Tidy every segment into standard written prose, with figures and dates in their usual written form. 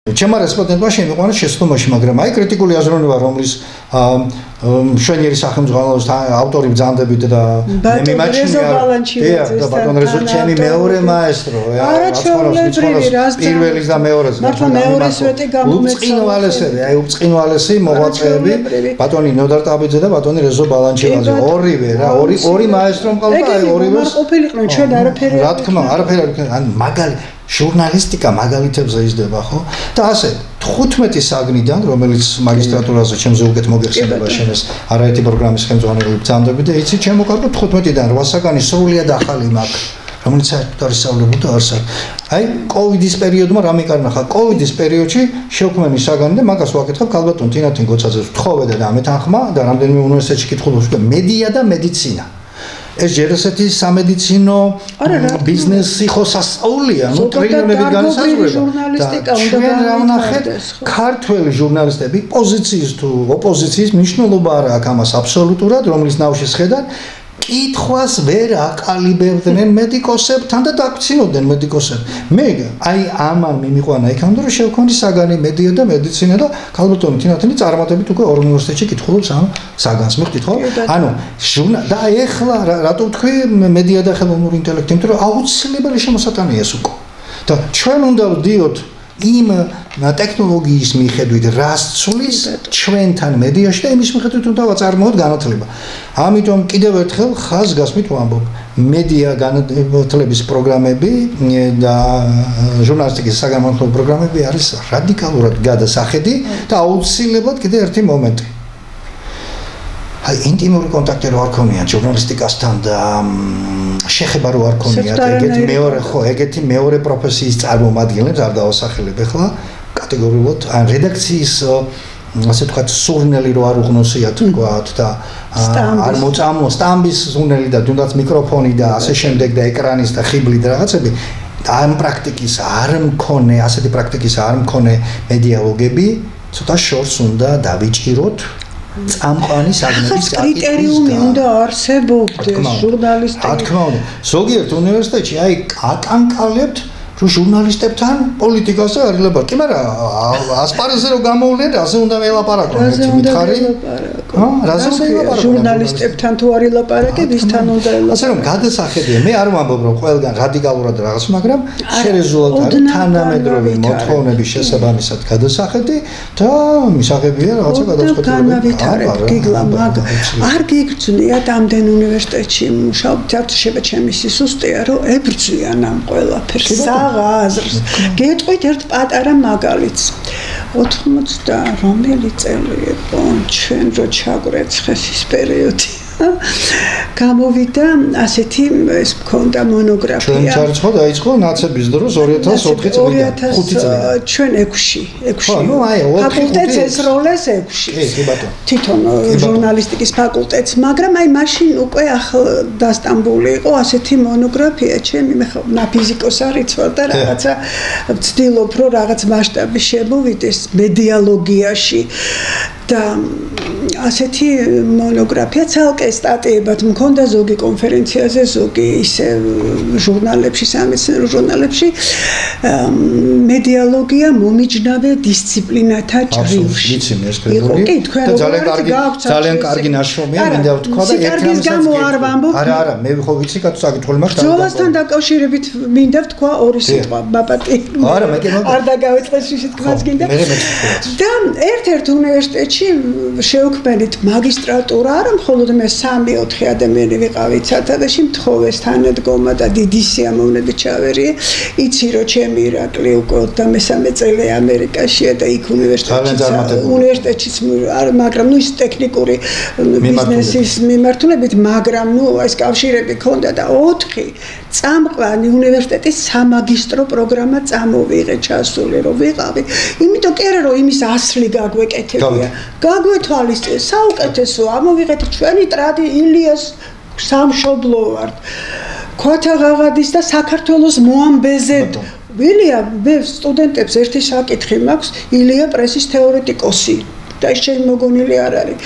Ჩემმა რესპონდენტმა შემიყვანა შეცდომაში, მაგრამ აი კრიტიკული აზროვნება, რომლის მშვენიერი სახელმძღვანელოს ავტორი ბრძანდებით და მე მიმაჩნია და ბატონ რეზო ჩემი მეორე მაესტრო, პირველის და მეორეს უწყინვალესი მოღვაწეები, ბატონი ნოდარ ტაბიძე და ბატონი რეზო ბალანჩივაძე, ორივე რა, ორი მაესტრო მყავდა, აი ორივეს ყოფილიყვნენ ჩვენ არაფერი. რა თქმა, არაფერი, ან მაგალი ჟურნალისტიკა მაგალითებზე იზრდება, ხო? და ასე 15 საგნიდან, რომელიც მაგისტრატურაზე ჩემზე უკეთ მოგეხსენება შენეს არაერთი პროგრამის ხელმძღვანელი ბრძანდები და იცი ჩემ მოკარგო 15-დან 8 საგანი სრულიად ახალი მაქვს, რომელიც საერთოდ არ ისწავლებოდა არსად. აი კოვიდის პერიოდმა რა მეკარნახა? კოვიდის პერიოდში შევქმენი საგანი და მაგას ვაკითხებ ქალბატონ თინათინ გოცაძეს ვთხოვედა და ამეთანხმა და რამდენიმე უნივერსიტეტში კითხულობს და მედია და მედიცინა. ეს ჯერ ესეთი სამედიცინო ბიზნესი ხო სასწაულია, ნუ ტრილიონებით განსაზღვრება. ჩვენ რა ვნახეთ, ქართველი ჟურნალისტები პოზიციის თუ ოპოზიციის მნიშვნელობა არ აქვს ამას აბსოლუტურად, რომლის ნავში შედან კითხვას ვერ აყალიბებდნენ მედიკოსებთან და დაქცინოდნენ მედიკოსები. მე აი ამან მიმიყვანა იქამდე რომ შევქონდი საგანი მედია და მედიცინა და ქალბატონი თინათინი წარმატებით უკვე ორ უნივერსიტეტში კითხულობს ამ საგანს. მიხდით ხო? ანუ და ეხლა რატო ვთქვი მედია და ხელოვნური ინტელექტი, იმიტომ რომ აუცილებელი შემოსატანია ეს უკვე. და ჩვენ უნდა ვდიოთ იმ ტექნოლოგიის მიხედვით რას ცulis ჩვენთან მედიაში და იმის მიხედვით უნდა ვაწარმოოთ განათლება. ამიტომ კიდევ ერთხელ ხაზგასმით ვამბობ, მედია განათლების პროგრამები და ჟურნალისტიკის საგანმანათლებლო პროგრამები არის რადიკალურად გადასახედი და აუცილებლად კიდევ ერთი მომენტი. აი ინტიმური კონტაქტი რო არ ქონია ჟურნალისტიკასთან და შეხება რო არ ქონია და ეგეთი მეორე პროფესიის წარმომადგენლებს არ დავასახელებ ახლა კატეგორიულად ან რედაქციის ასე ვთქვათ სურნელი რო არ უღნოსიათ ვთქვათ და არ მოწამო სტამბის სურნელი და თუნდაც მიკროფონი და ასე შემდეგ და ეკრანის და ხიბლი და რაღაცები და ამ პრაქტიკის არ მქონე ასეთი პრაქტიკის არ მქონე მედიალოგები ცოტა შორს უნდა დავიჭიროთ წამყვანი საგნების კრიტერიუმი უნდა არსებობდეს ჟურნალისტები. რა თქმა უნდა, ზოგიერთ უნივერსიტეტში აი აკანკალებთ რომ ჟურნალისტებთან პოლიტიკაზე არ ილაპარაკო. კი, მაგრამ ასპარეზზე რო გამოვლენ, რაზე უნდა ველაპარაკო? ერთი მითხარი? რაზე უნდა ველაპარაკო? ჟურნალისტებთან თუ არ ილაპარაკე, ვისთან უნდა ელაპარაკო? ასე რომ გადასახედია, მე არ ვამბობ რომ ყველგან რადიკალურად რაღაც, მაგრამ შერეზულად არის თანამედროვე მოთხოვნების შესაბამისად გადასახედი და მისაღებია რაღაცა გადაწყვეტილება. განავითარებ გიგლა, მაგრამ არ გიგრძნიათ ამდენ უნივერსიტეტში მუშაობთ, არც ჩემი სისუსტეა, რომ ებრძვიან ამ ყველაფერს. აზრს. გეტყვით ერთ პატარა მაგალითს. 80 რომელი წელი იყო ჩვენ რო ჩაგვერცხეს ის პერიოდი. გამოვიდა ასეთი ეს მქონდა მონოგრაფია. ჩვენ ჩარცხო დაიწყო ნაცების დროს 2004 წლიდან 5 წლიდან. ჩვენ 6-ში. ნუ აი 4 ფაკულტეტს ესროლეს 6-ში. კი ბატონო. თვითონ ჟურნალისტიკის ფაკულტეტს, მაგრამ აი მაშინ უკვე დასტამბული იყო ასეთი მონოგრაფია. ჩემი მე ფიზიკოს არიცვარ და რაღაცა ვცდილობ რომ რაღაც მასშტაბი შემოვიდეს მედიალოგიაში და ასეთი მონოგრაფია ცალკე სტატიებად მქონდა ზოგი კონფერენციაზე, ზოგი ისე ჟურნალებში, სამეცნიერო ჟურნალებში მედიალოგია მომიჯნავე დისციპლინათა ჭრილში. ვიცი მე ეს კრებული და ძალიან კარგი ნაშრომია, მინდა ვთქვა და ერთ არა, მე ხო ვიცი საკითხული მაქვს. ბრძოლასთან დაკავშირებით მინდა ვთქვა ორი სიტყვა, ბაპატი. არა, მე არ დაგავიწყეს შე თქმაც გინდა. და ერთ-ერთ უნივერსიტეტში შევქმნით მაგისტრატურა, არა მხოლოდ მე 3-4 ადამიანი ვიყავით სათავეში, მთხოვეს თანადგომა და დიდი სიამოვნებით ჩავერიე. იცი რომ ჩემი ირაკლი უკვე 23 წელი ამერიკაშია და იქ უნივერსიტეტშიც მაგრამ ნუ ის ტექნიკური ბიზნესის მიმართულებით, მაგრამ ნუ ეს კავშირები ქონდა და 4 წამყვანი უნივერსიტეტის სამაგისტრო პროგრამა წამოვიღე ჩასული რომ ვიყავი. იმიტომ კი არა რომ იმის ასლი გაგვეკეთებია. გაგვეთვალისწინე საუკეთესო ამოვიღეთ ჩვენი ტრადი ილიას სამშობლო ვართ. ქვათაღაღადის და საქართველოს მოამბეზე ილია მე სტუდენტებს ერთი საკითხი მაქვს ილია პრესის თეორეტიკოსი და ის ჩემი მოგონილი არ არის.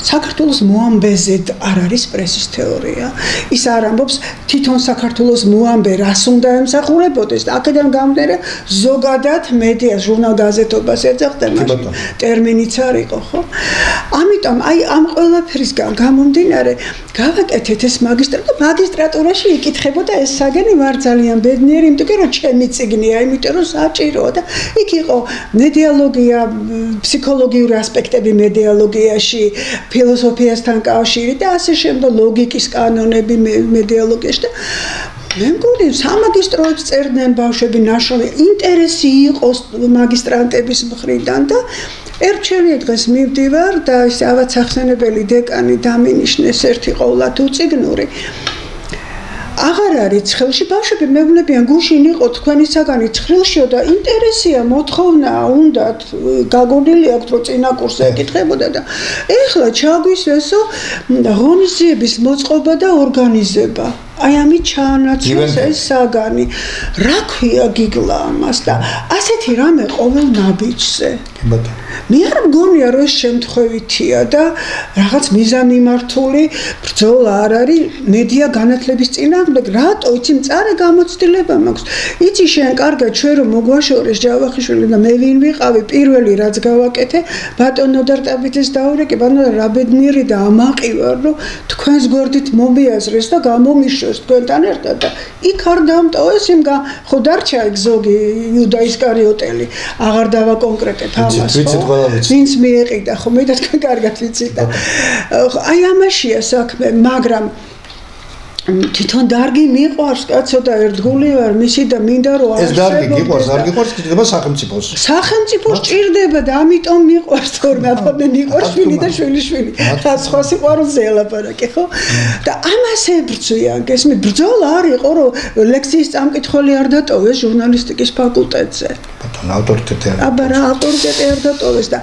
საქართველოს მოამბეზე არ არის პრესის თეორია. ის არ ამბობს თვითონ საქართველოს მოამბე რას უნდა ემსახურებოდეს. აქედან გამომდინარე ზოგადად მედია ჟურნალ-გაზეთობას ეძახდა მაშინ ტერმინიც არ იყო, ხო? ამიტომ აი ამ ყველაფერისგან გამომდინარე გავაკეთეთ ეს მაგისტრატურაში იკითხებოდა ეს საგანი ვარ ძალიან ბედნიერი, იმიტომ რომ ჩემი წიგნია, იმიტომ რომ საჭიროა და იქ იყო მედიალოგია, ფსიქოლოგიური ასპექტები მედიალოგიაში, ფილოსოფიასთან კავშირი და ასე შემდეგ ლოგიკის კანონები მედიალოგიაში და მე მგონი სამაგისტროებს წერდნენ ბავშვები ნაშრომი ინტერესი იყოს მაგისტრანტების მხრიდან და ერჩევი დღეს მივდივარ და ის ავაცახსენებელი დეკანი დამინიშნეს ერთი ყოვლად უწიგნური აღარ არის ცხელში ბავშვები მეუბნებიან გუშინ იყო თქვენი საგანი ცხელშიო და ინტერესია მოთხოვნა უნდათ გაგონილი აქვს რომ წინა კურსზე ეკითხებოდა და ეხლა ჩაგვისვესო ღონისძიების მოწყობა და ორგანიზება აი ამით ჩაანაცვლეს ეს საგანი რა ქვია გიგლა ამას და ასეთი რამე ყოველ ნაბიჯზე მე არ მგონია რომ ეს შემთხვევითია და რაღაც მიზანმიმართული ბრძოლა არ არის მედია განათლების წინააღმდეგ რატო იცი მწარე გამოცდილება მაქვს იცი შენ კარგად ჩვენ რომ მოგვაშორეს ჯავახიშვილი და მე ვინ ვიყავი პირველი რაც გავაკეთე ბატონო დარტაბიძეს დაურეკე ბატონო რა ბედნიერი და ამაყი ვარ რომ თქვენს გვერდით მომიაზრეს და გამომიშვეს თქვენთან ერთად და იქ არ დამტოვეს იმ ხო დარჩა ეგ ზოგი იუდა ისკარიოტელი აღარ დავაკონკრეტებ ამას ვინც მიეყიდა ხო მე და თქვენ კარგად ვიცით და აი ამაშია საქმე მაგრამ თვითონ დარგი მიყვარს კაცო და ერთგული ვარ მისი და მინდა რომ ეს დარგი გიყვარს არ გიყვარს გჭირდება სახელმწიფოს ჭირდება და ამიტომ მიყვარს თორემ აბა მიყვარს შვილი და შვილი და სხვა სიყვარულზე ელაპარაკე ხო და ამასე ბრძვიან გესმით ბრძოლა არ იყო რომ ლექციის წამკითხველი არ დატოვეს ჟურნალისტიკის ფაკულტეტზე ბატონო ავტორიტეტი არ აბა რა ავტორიტეტი არ დატოვეს და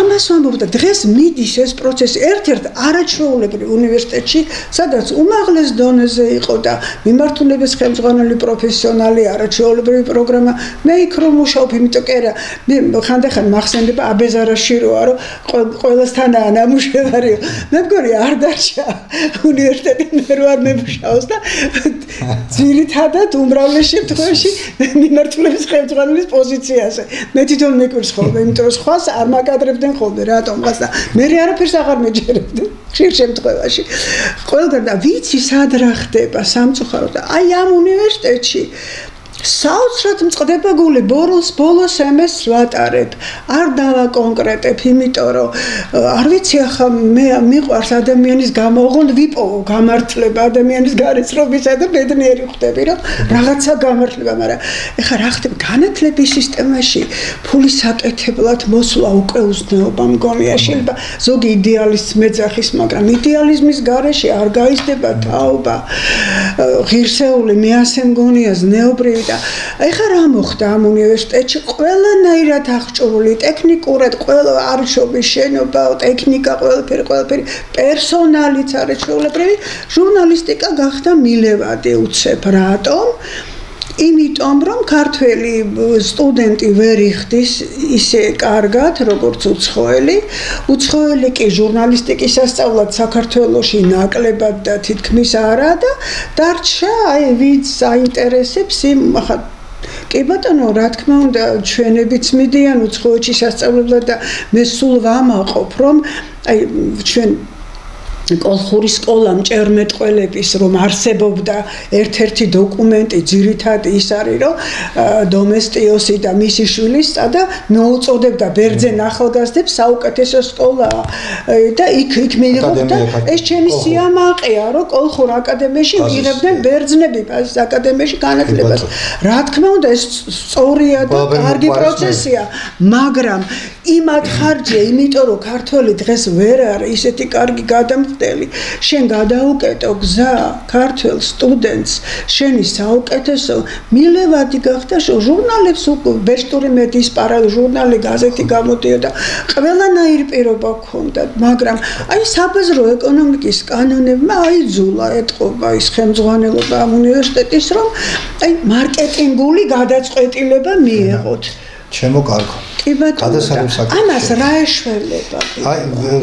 ამას ვამბობ და დღეს მიდის ეს პროცესი ერთ-ერთ არაჩვეულებრივ უნივერსიტეტში სადაც უმაღლეს ზე იყო და მიმართულების ხელმძღვანელი პროფესიონალი არაჩვეულებრივი პროგრამა მე იქ რომ მუშაობ იმიტომ კი არა მე ხანდახან მახსენდება აბეზარაში როა რომ ყველასთანაა ნამუშევარი მე მგონი არ დარჩა უნივერსიტეტი მე რო არ მემუშაოს და ძირითადად უმრავლეს შემთხვევაში მიმართულების ხელმძღვანელის პოზიციაზე მე თვითონ მეკვირს ხოლმე იმიტომ რომ სხვას არ მაკადრებდნენ ხოლმე რატომღაც და მე არაფერს აღარ მეჯერებდნენ ხშირ შემთხვევაში ყველგან და ვიცი სად რა ხდება სამწუხაროდ და აი ამ უნივერსიტეტში საოცრად მწყდება გული ბოლო სემესტრს ვატარებ არ დავაკონკრეტებ იმიტომ რომ არ ვიცი ახლა მე მიყვარს ადამიანის ოღონდ ვიპოვო გამართლება ადამიანის გარეცრობისა და ბედნიერი ხდები რომ რაღაცა გამართლება მაგრამ ეხლა რა ხდება განათლების სისტემაში ფულის აკეთებლად მოსვლა უკვე უზნეობა მგონია შეიძლება ზოგი იდეალისტს მეძახის მაგრამ იდეალიზმის გარეშე არ გაიზრდება თაობა ღირსეული მე ასე მგონია ზნეობრივი ეხლა რა მოხდა ამ უნივერსიტეტში ყველანაირად აღჭურვილი ტექნიკურად ყველა არჩევის შენობა ტექნიკა ყველაფერი პერსონალიც არჩეულებრივი ჟურნალისტიკა გახდა მილევადი უცებ რატომ იმიტომ რომ ქართველი სტუდენტი ვერ იხდის ისე კარგად როგორც უცხოელი კი ჟურნალისტიკის სასწავლად საქართველოში ნაკლებად და თითქმის არა და დარჩა აი ვინც აინტერესებს იმ კი ბატონო რა თქმა უნდა ჩვენებიც მიდიან უცხოეთში სასწავლებლად და მე სულ ვამაყობ რომ აი ჩვენ კოლხური სკოლა მჭერმეტყველების რომ არსებობდა ერთ-ერთი დოკუმენტი ძირითადად ის არის რომ დომესტიოსი და მისი შვილი და მოუწოდებდა ბერძენ ახალგაზრდებს საუკეთესო სკოლაა და იქ მიიღებდა ეს ჩემი სიამაყეა რომ კოლხურ აკადემიაში მიიღებდნენ ბერძნები ბაზის აკადემიაში განათლებას რა თქმა უნდა ეს სწორია და კარგი პროცესია მაგრამ იმათ ხარჯია იმიტომ რომ ქართველი დღეს ვერ არის ისეთი კარგი შენ გადაუკეტო გზა ქართველ სტუდენტს შენი საუკეთესო მილევადი გახდა ჟურნალებს ბეშტური მედიის პარალ ჟურნალი გაზეთი გამოდიოდა ყველანაირი პირობა ჰქონდა მაგრამ აი საბაზრო ეკონომიკის კანონებმა აიძულა ეტყობა ის ხელმძღვანელობა ამ უნივერსიტეტის რომ აი მარკეტინგული გადაწყვეტილება მიეღოთ ჩემო კარგო კი ბატონო. ამას რა ეშველება? აი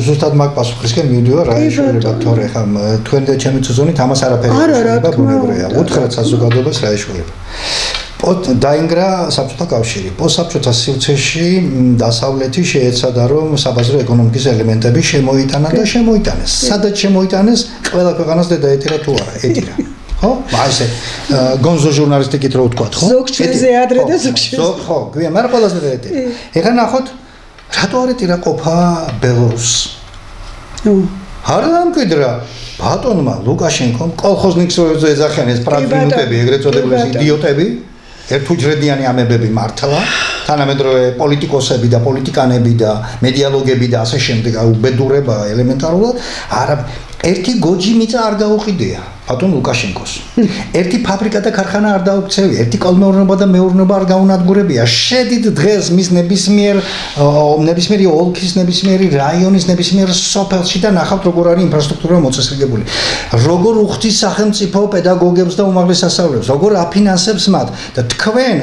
ზუსტად მაგ პასუხისკენ მივდივარ, რა ეშველება თორე ხა თქვენ და ჩემი ზონით ამას არაფერი ეშველება ბუნებრივია. უთხრათ საზოგადოებას რა ეშველება. დაინგრა საბჭოთა კავშირი. პოსტსაბჭოთა სივრცეში დასავლეთი შეეცადა რომ საბაზრო ეკონომიკის ელემენტები შემოიტანა და შემოიტანეს. სადაც შემოიტანეს, ყველა ქვეყანას დედაეტირა თუ არა, ეტირა. ხო? ასე გონზო ჟურნალისტიკით რო ვთქვათ, ხო? ზოგ ჩვენზე ადრე და ზოგ ჩვენზე. ხო, გვია, მაგრამ ყველაზე დედაეტირა. ეხლა ნახოთ, რატო არ ეტირა ყოფა ბელორუსს? არ დამკვიდრა ბატონმა ლუკაშენკომ კოლხოზნიკს ეძახიან ეს ფრაგმენტები, ეგრეთ წოდებული იდიოტები. ერთუჯრედიანი ამებები მართლა, თანამედროვე პოლიტიკოსები და პოლიტიკანები და მედიალოგები და ასე შემდეგ, უბედურება ელემენტარულად, არა ერთი გოჯი მიწა არ გაუყიდია ბატონ ლუკაშენკოს. ერთი ფაბრიკა და ქარხანა არ დაუქცევია, ერთი კოლმეურნეობა და მეურნეობა არ გაუნადგურებია. შედით დღეს მის ნებისმიერი ოლქის, ნებისმიერი რაიონის, ნებისმიერ სოფელში და ნახავთ როგორ არის ინფრასტრუქტურა მოწესრიგებული. როგორ უხდის სახელმწიფო პედაგოგებს და უმაღლეს სასწავლებლებს, როგორ აფინანსებს მათ და თქვენ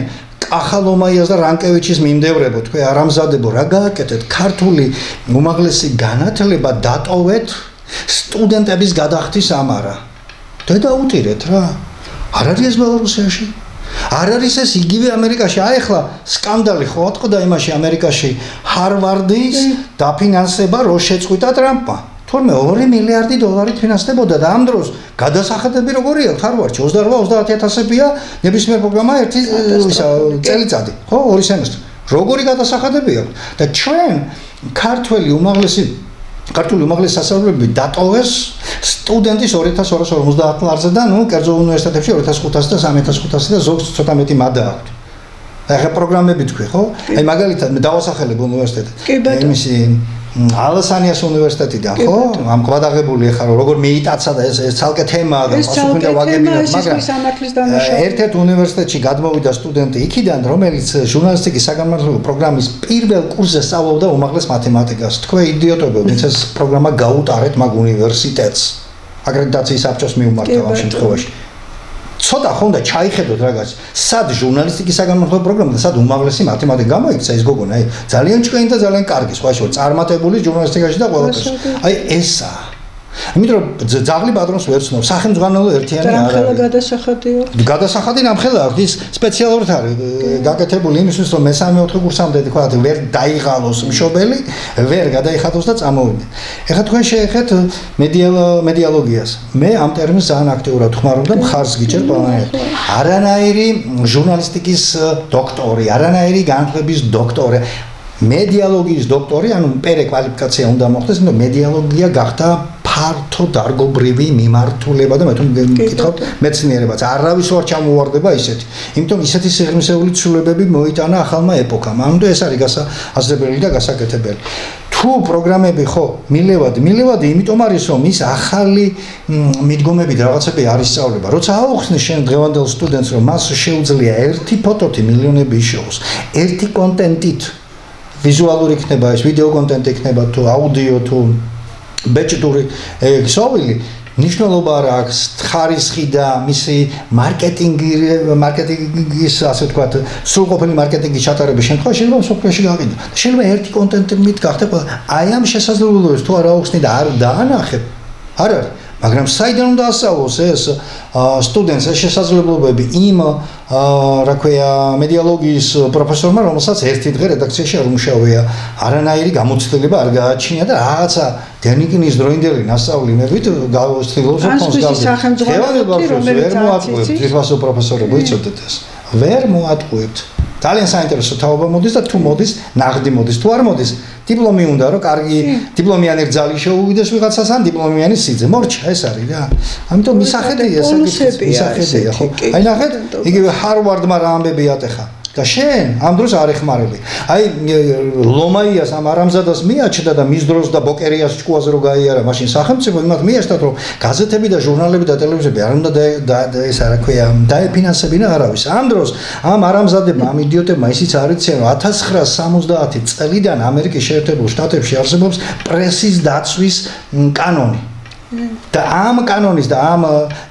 კახალომაიას და რანკევიჩის მიმდევრებო, თქვენ არამზადებო, რა გააკეთეთ? ქართული უმაღლესი განათლება დატოვეთ სტუდენტების გადახდის ამარა. დაუტირეთ რა. არ არის ეს ბელორუსიაში? არ არის ეს იგივე ამერიკაში? აი ახლა სკანდალი ხო ატყდა იმაში ამერიკაში ჰარვარდის დაფინანსება რო შეწყვიტა ტრამპმა. თორმე 2 მილიარდი დოლარით ფინანსდებოდა და ამ დროს გადასახადები როგორი აქვს ჰარვარდში 28-30,000-ია ნებისმიერ პროგრამა ერთი წელიწადი, ხო? 2 სემესტრი. როგორი გადასახადები აქვს? და ჩვენ ქართველი უმაღლესი სასწავლებლები დატოვეს სტუდენტის 2250 ლარზე და ნუ კერძო უნივერსიტეტებში 2500 და 3500 და ზოგს ცოტა მეტი მადა აქვს. ახლა პროგრამები თქვი, ხო? აი მაგალითად მე დავასახელებ უნივერსიტეტს. იმისი ალასანიას უნივერსიტეტიდან, ხო? ამ გვადაღებული ახლა როგორ მეიტაცა და ეს ცალკე თემაა და პასუხი ვაგებინებ, მაგრამ ერთ-ერთ უნივერსიტეტში გადმოვიდა სტუდენტი იქიდან, რომელიც ჟურნალისტიკის საგანმანათლებლო პროგრამის პირველ კურსზე სწავლობდა უმაღლეს მათემატიკას. თქვენ იდიოტები, ვინც ეს პროგრამა გაუტარეთ მაგ უნივერსიტეტს. აკრედიტაციის საბჭოს მიუმართავ ამ შემთხვევაში. ცოტა ხონდა ჩაიხედოთ რაღაც სად ჟურნალისტიკის საგანმანათლებლო პროგრამა და სად უმაღლესი მათემატიკა გამოიქცა ეს გოგონა, აი ძალიან ჭკვიანი და ძალიან კარგი, სხვა შორის წარმატებული ჟურნალისტიკაში და ყველაფერში. აი ესა. იმიტომ რომ ძაღლი პატრონს ვერ ცნობს, სახელმძღვანელო ერთიანი არ არის. რამხელა გადასახადიო? გადასახადი რამხელა აქვს, ის სპეციალურად არის გაკეთებული იმისთვის, რომ მე-3-4 კურსამდე თქვა ვერ დაიღალოს მშობელი, ვერ გადაიხადოს და წამოვიდნენ. ეხლა თქვენ შეეხეთ მედიალოგიას. მე ამ ტერმინს ძალიან აქტიურად ხმარობ და მხარს გიჭერ ყველანაირად. არანაირი ჟურნალისტიკის დოქტორი, არანაირი განათლების დოქტორი, მედიალოგიის დოქტორი, ანუ პერე კვალიფიკაცია უნდა მოხდეს, იმიტომ მედიალოგია გახდა ფართო დარგობრივი მიმართულება და მე თვითონ მკითხავ მეცნიერებაც. არავის ვარ ჩამოვარდება ისეთი. იმიტომ ისეთი სიღრმისეული ცვლილებები მოიტანა ახალმა ეპოქამ. ამიტომ ეს არის გასაზრდელი და გასაკეთებელი. თუ პროგრამები ხო მილევადი, იმიტომ არის რომ ის ახალი მიდგომები და რაღაცები არ ისწავლება. როცა აუხსნი შენ დღევანდელ სტუდენტს რომ მას შეუძლია ერთი ფოტოთი მილიონები იშოვოს, ერთი კონტენტით ვიზუალური იქნება ეს, ვიდეო კონტენტი იქნება თუ აუდიო თუ ბეჭდური ქსოვილი, ნიშნულობა რა აქვს ხარისხი და მისი მარკეტინგის ასე ვთქვათ, სრულყოფილი მარკეტინგის ჩატარების შემთხვევაში შეიძლება სოფლიოში გაყიდო. შეიძლება ერთი კონტენტით გახდე ყველა. აი ამ შესაძლებლობებს თუ არ აუხსნი და არ დაანახებ, არ არის. მაგრამ საიდან უნდა ასწავლოს ეს სტუდენტს ეს შესაძლებლობები იმ რა ქვია მედიალოგიის პროფესორმა, რომელსაც ერთი დღე რედაქციაში არ უმუშავია, არანაირი გამოცდილება არ გააჩნია და რაღაცა დენიკინის დროინდელი ნასწავლინებით გავცდილობს ფონს გავდე. ვერ მოატყუებთ ძირფასო პროფესორები, იცოდეთ ეს. ვერ მოატყუებთ. ძალიან საინტერესო თაობა მოდის და თუ მოდის, ნაღდი მოდის, თუ არ მოდის, დიპლომი უნდა რომ კარგი დიპლომიანი რძალი შეუვიდეს ვიღაცას ან დიპლომიანი სიძე. მორჩა ეს არის რა. ამიტომ მისახედია მისახედია ხო. აი ნახეთ, იგივე ჰარვარდმა რა ამბები ატეხა. და შენ ამ დროს არ ეხმარები. აი ლომაიას ამ არამზადას მიაჩნდა და მის დროს და ბოკერიას ჭკუაზე რო გაიარა, მაშინ სახელმწიფო იმათ მიაჩნდათ რომ გაზეთები და ჟურნალები და ტელევიზიები არ უნდა ეს რა ქვია დაეფინანსებინა არავის. ამ დროს ამ არამზადებმა, ამ იდიოტებმა ისიც არ იციან რომ 1970 წლიდან ამერიკის შეერთებულ შტატებში არსებობს პრესის დაცვის კანონი. და ამ კანონის და ამ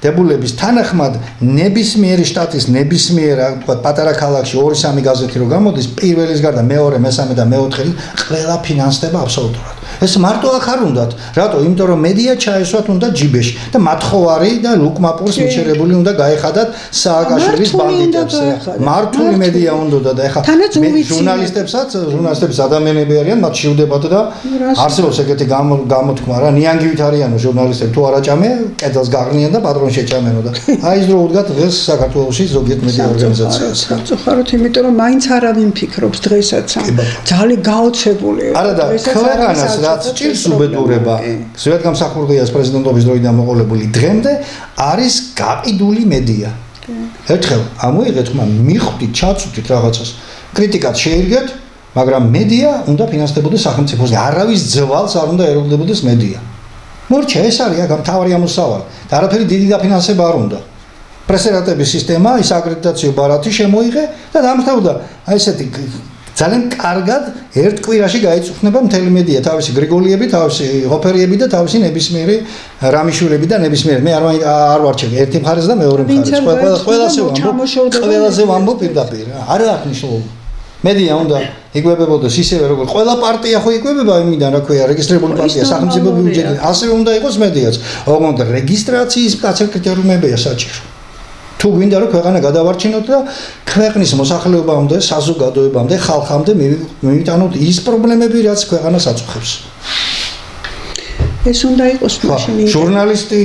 დებულების თანახმად ნებისმიერი შტატის ნებისმიერ თქვა პატარა ქალაქში 2-3 გაზეთი რო გამოდის პირველის გარდა მეორე, მესამე და მეოთხე ყველა ფინანსდება აბსოლუტურად. ეს მარტო აქ არ უნდათ. რატო? იმიტომ რომ მედია ჩაესვათ უნდა ჯიბეში და მათხოვარი და ლუკმაპურს მიჩერებული უნდა გაეხადათ სააკაშვილის ბანდიტებს. მართული მედია უნდა და ეხა ჟურნალისტებსაც ადამიანები არიან, მათ შევდებათ და არსებობს ეგეთი გამოთქმა რა, ნიანგივით არიანო ჟურნალისტები თუ არ აჭამე, კედელს გაღნიან და პატრონში ეჭამენო და აი ეს რო უდგათ დღეს საქართველოში ზოგიერთ მედია ორგანიზაციას. სამწუხაროდ, იმიტომ რომ მაინც არავინ ფიქრობს დღესაც ძალიან გაოცებულია. არა და ქვეყანას რაც ჭირს უბედურება, ზოგადად გამსახურდიას პრეზიდენტობის დროიდან მოყოლებული დღემდე არის გაყიდული მედია. ერთხელ ამოიღეთ ხმა მიხვდით, ჩაწვდით რაღაცას. კრიტიკად შეირგეთ, მაგრამ მედია უნდა ფინანსდებოდეს სახელმწიფოს. არავის ძვალს არ უნდა ეროვნდებოდეს მედია. მორჩა ეს არის აქ მთავარი ამოსავალი. და არაფერი დიდი დაფინანსება არ უნდა. პრესერატების სისტემა, ის აკრედიტაციო ბარათი შემოიღე და დამთავრდა აი ესეთი ძალიან კარგად ერთ კვირაში გაიწუხნება მთელი მედია, თავისი გრიგოლიები, თავისი ოფერიები და თავისი ნებისმიერი რამიშვილები და ნებისმიერი. მე არ ვარჩევ ერთი მხარეს და მეორე მხარეს. ყველაზე ვამბობ პირდაპირ. არა აქვს მნიშვნელობა. მედია უნდა იგებებოდეს ისევე როგორც ყველა პარტია ხო იგებება იმიდან რა ქვია რეგისტრირებული პარტია სახელმწიფო ბიუჯეტი ასევე უნდა იყოს მედიაც. ოღონდ რეგისტრაციის კაცერ კრიტერიუმებია საჭირო. თუ გვინდა რომ ქვეყანა გადავარჩინოთ და ქვეყნის მოსახლეობამდე, საზოგადოებამდე, ხალხამდე მივიტანოთ ის პრობლემები, რაც ქვეყანას აწუხებს. ეს უნდა იყოს მაშინ ჟურნალისტი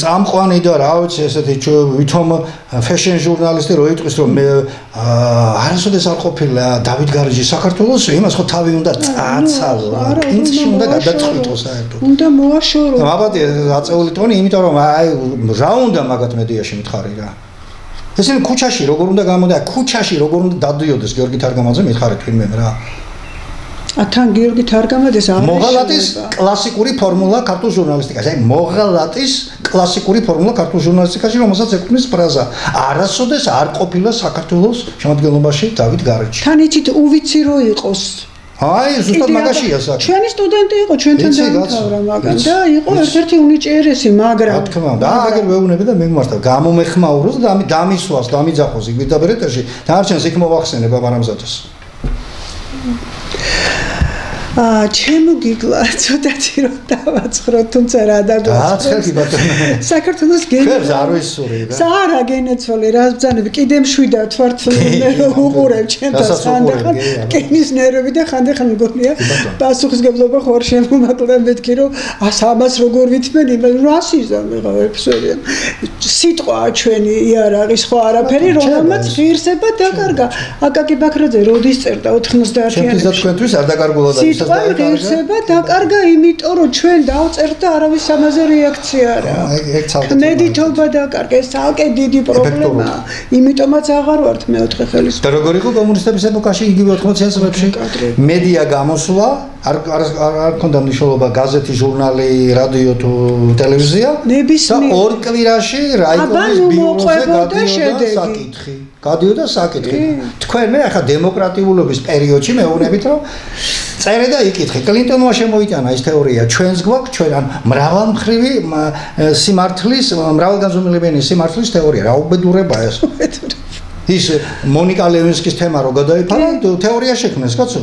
წამყვანი და რა ვიცი ესეთი ვითომ ფეშენ ჟურნალისტი რო იტყვის რომ მე არასოდეს არ ყოფილა დავით გარიჯი საქართველოს იმას ხო თავი უნდა წაცალო პრინციპი უნდა გადაწყვიტო საერთოდ უნდა მოაშორო მაბატი აწეული ტონი იმიტომ რომ აი რა უნდა მაგათ მედიაში მითხარი რა ესენი ქუჩაში როგორ უნდა გამოდა ქუჩაში როგორ უნდა დადიოდეს გიორგი თარგამაძე მითხარით ვინმე რა თან გიორგი თარგამაძეს არ მოღალატის კლასიკური ფორმულა ქართულ ჟურნალისტიკაში. აი მოღალატის კლასიკური ფორმულა ქართულ ჟურნალისტიკაში, რომელსაც ეკუთვნის ფრაზა. არასოდეს არ ყოფილა საქართველოს შემადგენლობაში დავით გარიჯი. თან იცით უვიცი რო იყოს. აი ზუსტად მაგაშია საქმე. ჩვენი სტუდენტი იყო, ჩვენთან დაამთავრა მაგან და იყო ერთ-ერთი უნიჭიერესი, მაგრამ რა თქმა უნდა, აგერ ვეუბნები და მეგმართავ, გამომეხმაუროს და დამისვას, დამიძახოს იქ ვიდაბერეთაში, დარჩენს იქ მოვახსენებ აბარამზადოს. ჩემო გიგლა ცოტათი რომ დავაცხროთ თუმცა რა დაგვაცხროთ საქართველოს გენერალს არ ვისურვი და საარა გენეცვალე რა ბძანები კიდე მშვიდად ვართ უყურებ ჩემთან ხანდახან კენის ნერვები და ხანდახან მგონია პასუხისგებლობა ხوار შემომაკლდა მეთქი რომ ამას როგორ ვითმენ რასიზმ ვეფსერიან სიტყვა ჩვენი იარაღის ხო არაფერი რომელმაც ღირსება დაკარგა აკაკი ბაქრაძე როდის წერდა 91-იანებში ჩემთვის და თქვენთვის არ დაკარგულა და ღირსება დაკარგა იმიტომ რომ ჩვენ დავწერთ და არავის ამაზე რეაქცია არა კმედითობა დაკარგა ეს ცალკე დიდი პრობლემაა იმიტომაც აღარ ვართ მეოთხე ხელისუფლება და როგორ იყო კომუნისტების ეპოქაში იგივე 80-იან წლებში მედია გამოსვლა არ ქონდა მნიშვნელობა გაზეთი, ჟურნალი, რადიო თუ ტელევიზია და ორ კვირაში რაიკომის ბიუროზე გადიოდა საკითხი. თქვენ მე ახლა დემოკრატიულობის პერიოდში მეუბნებით რომ წერე და იკითხე. კლინტონმა შემოიტანა ის თეორია, ჩვენს გვაქვს ჩვენ ან მრავალმხრივი სიმართლის, მრავალგანზომილებიანი სიმართლის თეორია. რა უბედურება ეს? ის მონიკა ლევინსკის თემა რო გადაიფარა, თეორია შექმნეს, კაცო.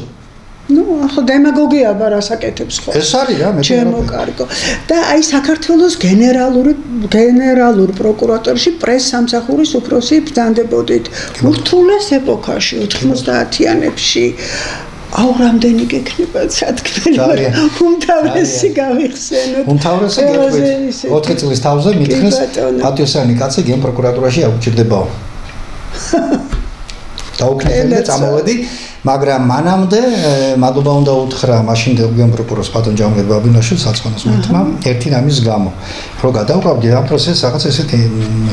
ნუ ახლა დემაგოგია ბარასაკეთებს ხო ეს არის რა მე ჩემოკარგო და აი საქართველოს გენერალურ პროკურატორში პრეს-სამსახურის უფროსი ბრძანდებოდით ურთულეს ეპოქაში 90-იანებში აუ რამდენი გექნება სათქმელი უმთავრესი გავიხსენოთ უმთავრესი გეტყვით 4 წლის თავზე მითხეს პატიოსანი კაცი გენპროკურატურაში აღჭირდებაო დაუქნელი წამოვედი მაგრამ მანამდე მადლობა უნდა უთხრა მაშინ გენპროკურორს ბატონ ჯავახი ბაბინაშვილს საცხანოს მეთმა ერთი რამის გამო რომ გადავყავდი ამ პროცესს რაღაც ესეთი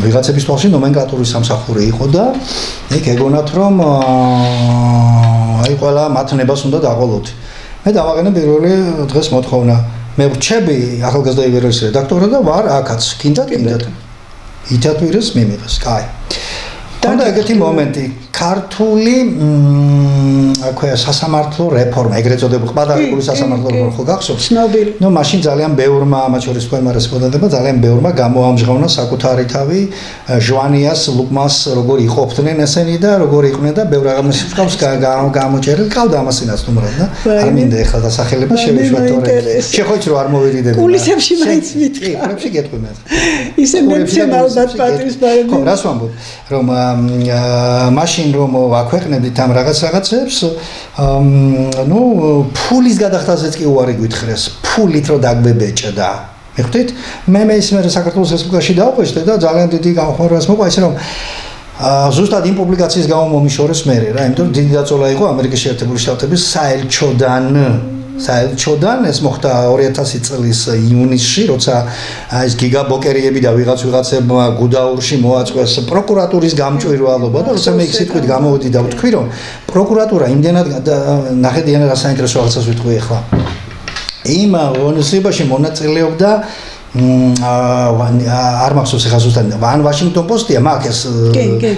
ვიღაცების თვალში ნომენკლატურის სამსახური იყო და იქ ეგონათ რომ აი ყველა მათ ნებას უნდა დაყოლოთ მე დავაყენე პირველი დღეს მოთხოვნა მე ვრჩები ახალგაზრდა ივერიის რედაქტორი და ვარ აქაც კიდათ ითათვირეს მიმიღეს კაი თუნდა ეგეთი მომენტი ქართული აქვე სასამართლო რეფორმა ეგრეთ წოდებული ყბადაღებული სასამართლო რეფორმა ხო გახსოვს? ცნობილი. ნუ მაშინ ძალიან ბევრმა მათ შორის თქვენმა რესპონდენტებმა ძალიან ბევრმა გამოამჟღავნა საკუთარი თავი ჟვანიას ლუკმას როგორ იყოფდნენ ესენი და როგორ იყვნენ და ბევრ რაღაცის მსგავს გამოჭერილი ყავდა ამასინაც ნუმრად და არ მინდა ეხლა დასახელება შევიშვათ თორე შეხვეჭ რო არ მოვიდიდები კულისებში მაინც მითხრა პრებში გეტყვი მე ისე მეცემ ალბათ პატრის ბარემ ხო რას ვამბობ რომ მაშინ რომ აქვეყნებდით ამ რაღაცებს ნუ ფულის გადახდაზეც კი უარი გვითხრეს ფულით რო დაგვებეჭდა მიხდით მე ის მე საქართველოს რესპუბლიკაში დავყვეშდე და ძალიან დიდი გამხმარებას მოყვა ისე რომ ზუსტად იმ პუბლიკაციის გამო მომიშორეს მე რა იმიტომ რომ დიდი დაწოლა იყო ამერიკის შეერთებული შტატების საელჩოდან ეს მოხდა 2000 წლის ივნისში როცა ეს გიგაბოკერიები და ვიღაცებმა გუდაურში მოაწყვეს პროკურატურის გამჭვირვალობა და როცა მე იქ სიტყვით გამოვედი და ვთქვი რომ პროკურატურა იმდენად ნახედიანად საინტერესო რაღაცას ვიტყვი ახლა იმ ღონისძიებაში მონაწილეობდა არ მახსოვს ახლა ზუსტად ან ვაშინგტონ პოსტია მაგ ეს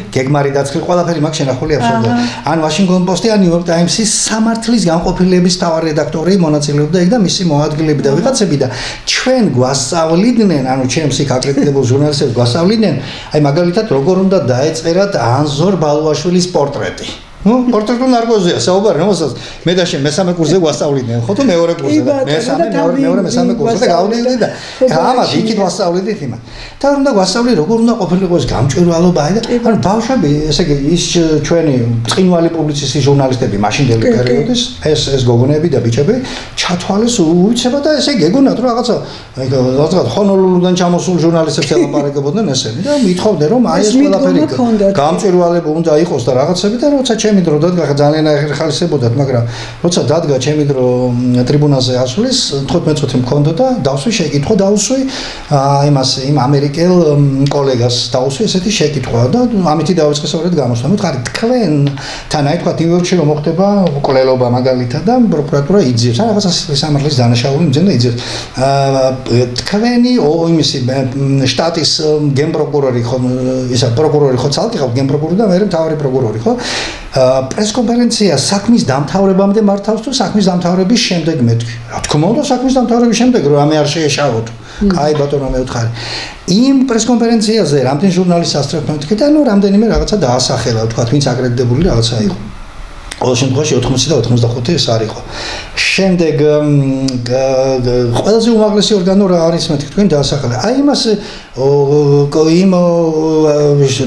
გეგმარი დაცხრილი ყველაფერი მაგ შენახული აბსოლუტურად ან ვაშინგტონ პოსტი ან ნიუ-იორკ ტაიმსის სამართლის განყოფილების თავარ რედაქტორი მონაწილეობდა იქ და მისი მოადგილეები და ვიღაცები და ჩვენ გვასწავლიდნენ ანუ ჩემს იქ აკრედიტებულ ჟურნალისტებს გვასწავლიდნენ აი მაგალითად როგორ უნდა დაეწერათ ანზორ ბალუაშვილის პორტრეტი ნუ პორტრეტულ ნარკოზია საუბარი რომელსაც მე და შენ მესამე კურსზე გვასწავლიდნენ ხო თუ მეორე კურსზე და მესამე კურსზე და გავდივდი და ამას იქით ვასწავლიდით იმას და უნდა გვასწავლი როგორ უნდა ყოფილიყო ეს გამჭვირვალობა და ანუ ბავშვები ესე იგი ის ჩვენი წინვალი პუბლიცისტი ჟურნალისტები მაშინდელი პერიოდის ეს გოგონები და ბიჭები ჩათვალეს უიცება და ესე გეგონათ რომ რაღაცა ხონოლულუდან ჩამოსულ ჟურნალისტებს ელაპარაკებოდნენ ესენი და მithოვდნენ რომ აი ეს ყველაფერი გამჭვირვალება უნდა იყოს და რაღაცები და როცა ჩემი დრო დადგა ძალიან ახალისებოდათ მაგრამ როცა დადგა ჩემი დრო ტრიბუნაზე ასვლის 15 წუთი მქონდა და დავსვი შეკითხვა დავსვი იმას იმ ამერიკელ კოლეგას დავსვი ესეთი შეკითხვა და ამითი დავიწყე სწორედ გამოსვლა მითხარი თქვენ თან აი თქვა ნიუ-იორკში რომ მოხდება მკვლელობა მაგალითად და პროკურატურა იძიებს ან რაღაცა სამართლის დანაშაული მძენ და იძიებს თქვენი იმისი შტატის გენპროკურორი ხო ისა პროკურორი ხო ცალკე ხავ გენპროკურორი და მე მთავარი პროკურორი ხო პრესკონფერენცია საქმის დამთავრებამდე მართავს თუ საქმის დამთავრების შემდეგ მეთქვი. რა თქმა უნდა საქმის დამთავრების შემდეგ რომ ამე არ შეეშალოთ. კაი ბატონო მე ვთხარი. იმ პრესკონფერენციაზე რამდენი ჟურნალისტი ასწრებს მეთქვი და ნუ რამდენიმე რაღაცა დაასახელა, თქვა ვინც აკრედიტებული რაღაცა იყო. ყოველ შემთხვევაში 80 და 85 ეს არ იყო. შემდეგ ყველაზე უმაღლესი ორგანო რა არის მეთქი თქვენ დაასახელა. აი იმას იმ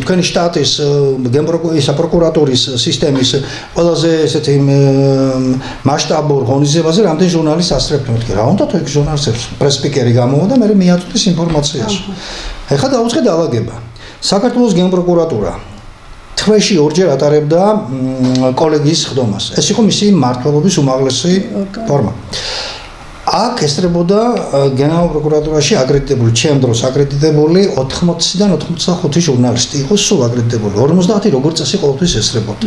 თქვენი შტატის პროკურატურის სისტემის ყველაზე ესეთი მასშტაბურ ღონისძიებაზე რამდენი ჟურნალისტი ასწრებს მეთქი. რა უნდა თუ იქ ჟურნალისტებს პრესპიკერი გამოვა და მე მიაწვდის ინფორმაციას. ეხლა დაუწყე დაალაგება. საქართველოს გენპროკურატურა თვეში ორჯერ ატარებდა კოლეგიის ხდომას. ეს იყო მისი მმართველობის უმაღლესი ფორმა. აქ ესწრებოდა გენერალურ პროკურატურაში აკრედიტებული, ჩემ დროს აკრედიტებული 80-დან 85 ჟურნალისტი იყო სულ აკრედიტებული. 50 როგორც წესი ყოველთვის ესწრებოდა.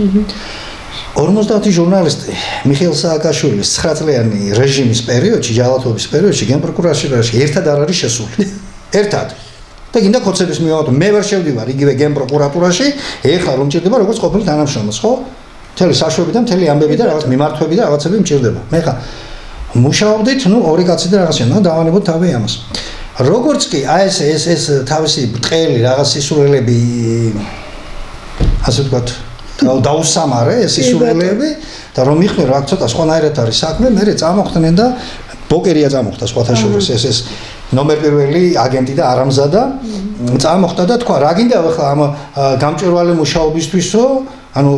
50 ჟურნალისტი მიხეილ სააკაშვილის 9 წლიანი რეჟიმის პერიოდში, ჯალათობის პერიოდში გენპროკურატურაში ერთად არ არის შესული. ერთად და გინდა კოცების მივამატო მე ვერ შევდივარ იგივე გენპროკურატურაში ეხლა რომ მჭირდება როგორც ყოფილი თანამშრომელს ხო მთელი საშვები და მთელი ამბები და რაღაც მიმართვები და რაღაცები მჭირდება მე ხა მუშაობდით ნუ ორი კაცი და რაღაცა და დავანებოთ თავი ამას როგორც კი აი ეს თავისი ბრტყელი რაღაც სისულელები ასე ვთქვათ დაუსამარე ეს სისულელები და რომ მიხნე რა ცოტა სხვანაირად არის საქმე მე წამოხდნენ და ბოკერია წამოხდა სხვათა შორის ეს ნომერ პირველი აგენტი და არამზადა წამოხდა და თქვა რა გინდა ახლა ამ გამჭვირვალე მუშაობისთვისო ანუ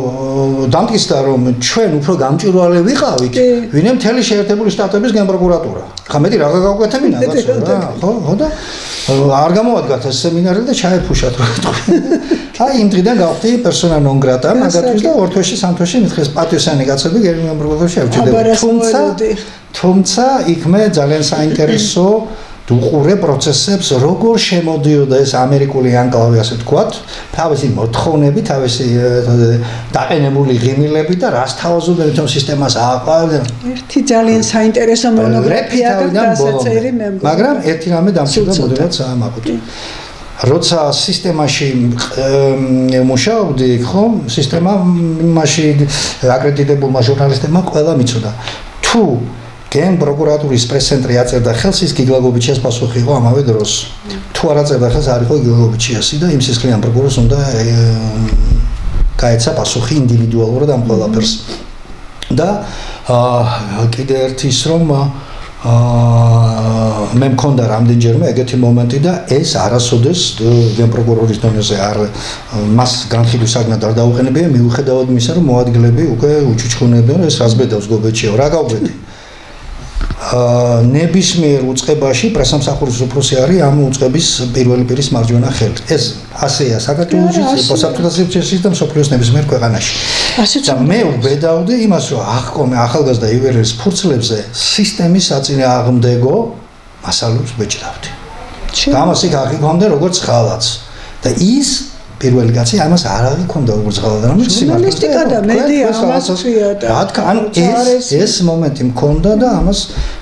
დამტკიცდა რომ ჩვენ უფრო გამჭვირვალე ვიყავით ვინმე მთელი შეერთებული შტატების გენპროკურატურა ხა მეტი რა გავკვეთებინა რა ხო და არ გამოადგათ ეს სემინარი და ჩაეფუშათ რა თქვი აი იმ დღიდან გავხდი პერსონა ნონ გრატა მაგათთვის და ორ თვეში სამ თვეში მითხეს პატიოსანი კაცები გენპროკურატურაში ავჭირდება თუმცა იქ მე ძალიან საინტერესო უყურე პროცესებს როგორ შემოდიოდა ეს ამერიკული ანკლავი ასე ვთქვათ თავისი მოთხოვნები თავისი დაყენებული ღიმილები და რას თავაზობდნენ თვითონ სისტემას ააყავდნენ ერთი ძალიან საინტერესო მონოგრაფია და დასაწერი მე მაგრამ ერთი რამე დამჭირდა მოდელად საამაყოთ როცა სისტემაში მუშაობდი, ხო, სისტემაში აკრედიტებულმა ჟურნალისტებმა ყველა მიცოდა. თუ გენ პროკურატურის პრეს-ცენტრი აწერდა ხელს, ის გიგლაგობიჩიას პასუხი იყო ამავე დროს. თუ არ აწერდა ხელს, არ იყო გიგლაგობიჩიასი და იმ სისხლიან პროკურორს უნდა გაეცა პასუხი ინდივიდუალურად ამ ყველაფერს. და კიდე ერთი ის რომ მე მქონდა რამდენჯერმე ეგეთი მომენტი და ეს არასოდეს გენპროკურორის დონეზე არ მას განხილვის საგნად არ დაუყენებია მიუხედავად იმისა რომ მოადგილეები უკვე უჩუჩხუნებდნენ ეს რას ბედავს გობეჩიო რა გავბედი ნებისმიერ უწყებაში პრესამსახურის უფროსი არის ამ უწყების პირველი პირის მარჯვენა ხელი ეს ასეა საქართველოში საფრთხეს და მსოფლიოს ნებისმიერ ქვეყანაში და მე ვბედავდი იმას რომ აღკომე ახალგაზრდა იუველირის ფურცლებზე სისტემის საწინააღმდეგო მასალებს ვეჭდავდი და ამას იქ აღიქვამდა როგორც ხალხს და ის პირველი კაცი ამას არ აღიქვამდა როგორც ხალხს და ჟურნალისტიკა და მედია ამას ხვიოდა რა თქმა უნდა ეს მომენტი მქონდა და ამას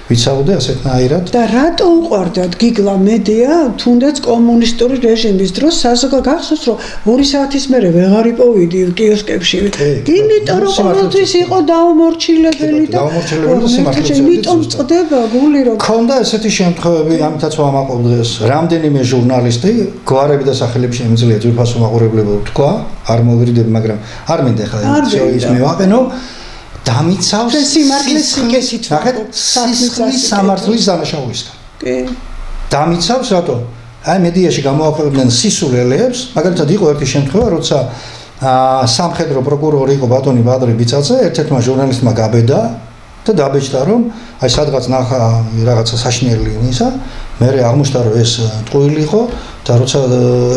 ვიცავდი ასეთნაირად და რატო უყვარდათ გიგლა მედია თუნდაც კომუნისტური რეჟიმის დროს საზოგადო გახსოვს რომ 2 საათის მერე ვეღარ იპოვიდი კიოსკებში იმიტომ რომ ყოველთვის იყო დაუმორჩილებელი და იმიტომ წდება გული რომ ქონდა ესეთი შემთხვევები ამითაც ვამაყობ დღეს რამდენიმე ჟურნალისტი გვარები და სახელები შემიძლია ძვირფასო მაყურებლებო თქვა არ მოვირიდები მაგრამ არ მინდა ხა ის მივაყენო დამიცავს სისხლის სამართლის დანაშაულისგან. კი. დამიცავს რატო? აი მედიაში გამოაქვეყნებდნენ სისულ ელეებს, მაგალითად იყო ერთი შემთხვევა, როცა სამხედრო პროკურორი იყო ბატონი ბადრი ბიცაძე, ერთ-ერთმა ჟურნალისტმა გაბედა და დაბეჭდა რომ აი სადღაც ნახა რაღაცა საშინელი ისა, მე აღმოჩნდა რომ ეს ტყუილი იყო და როცა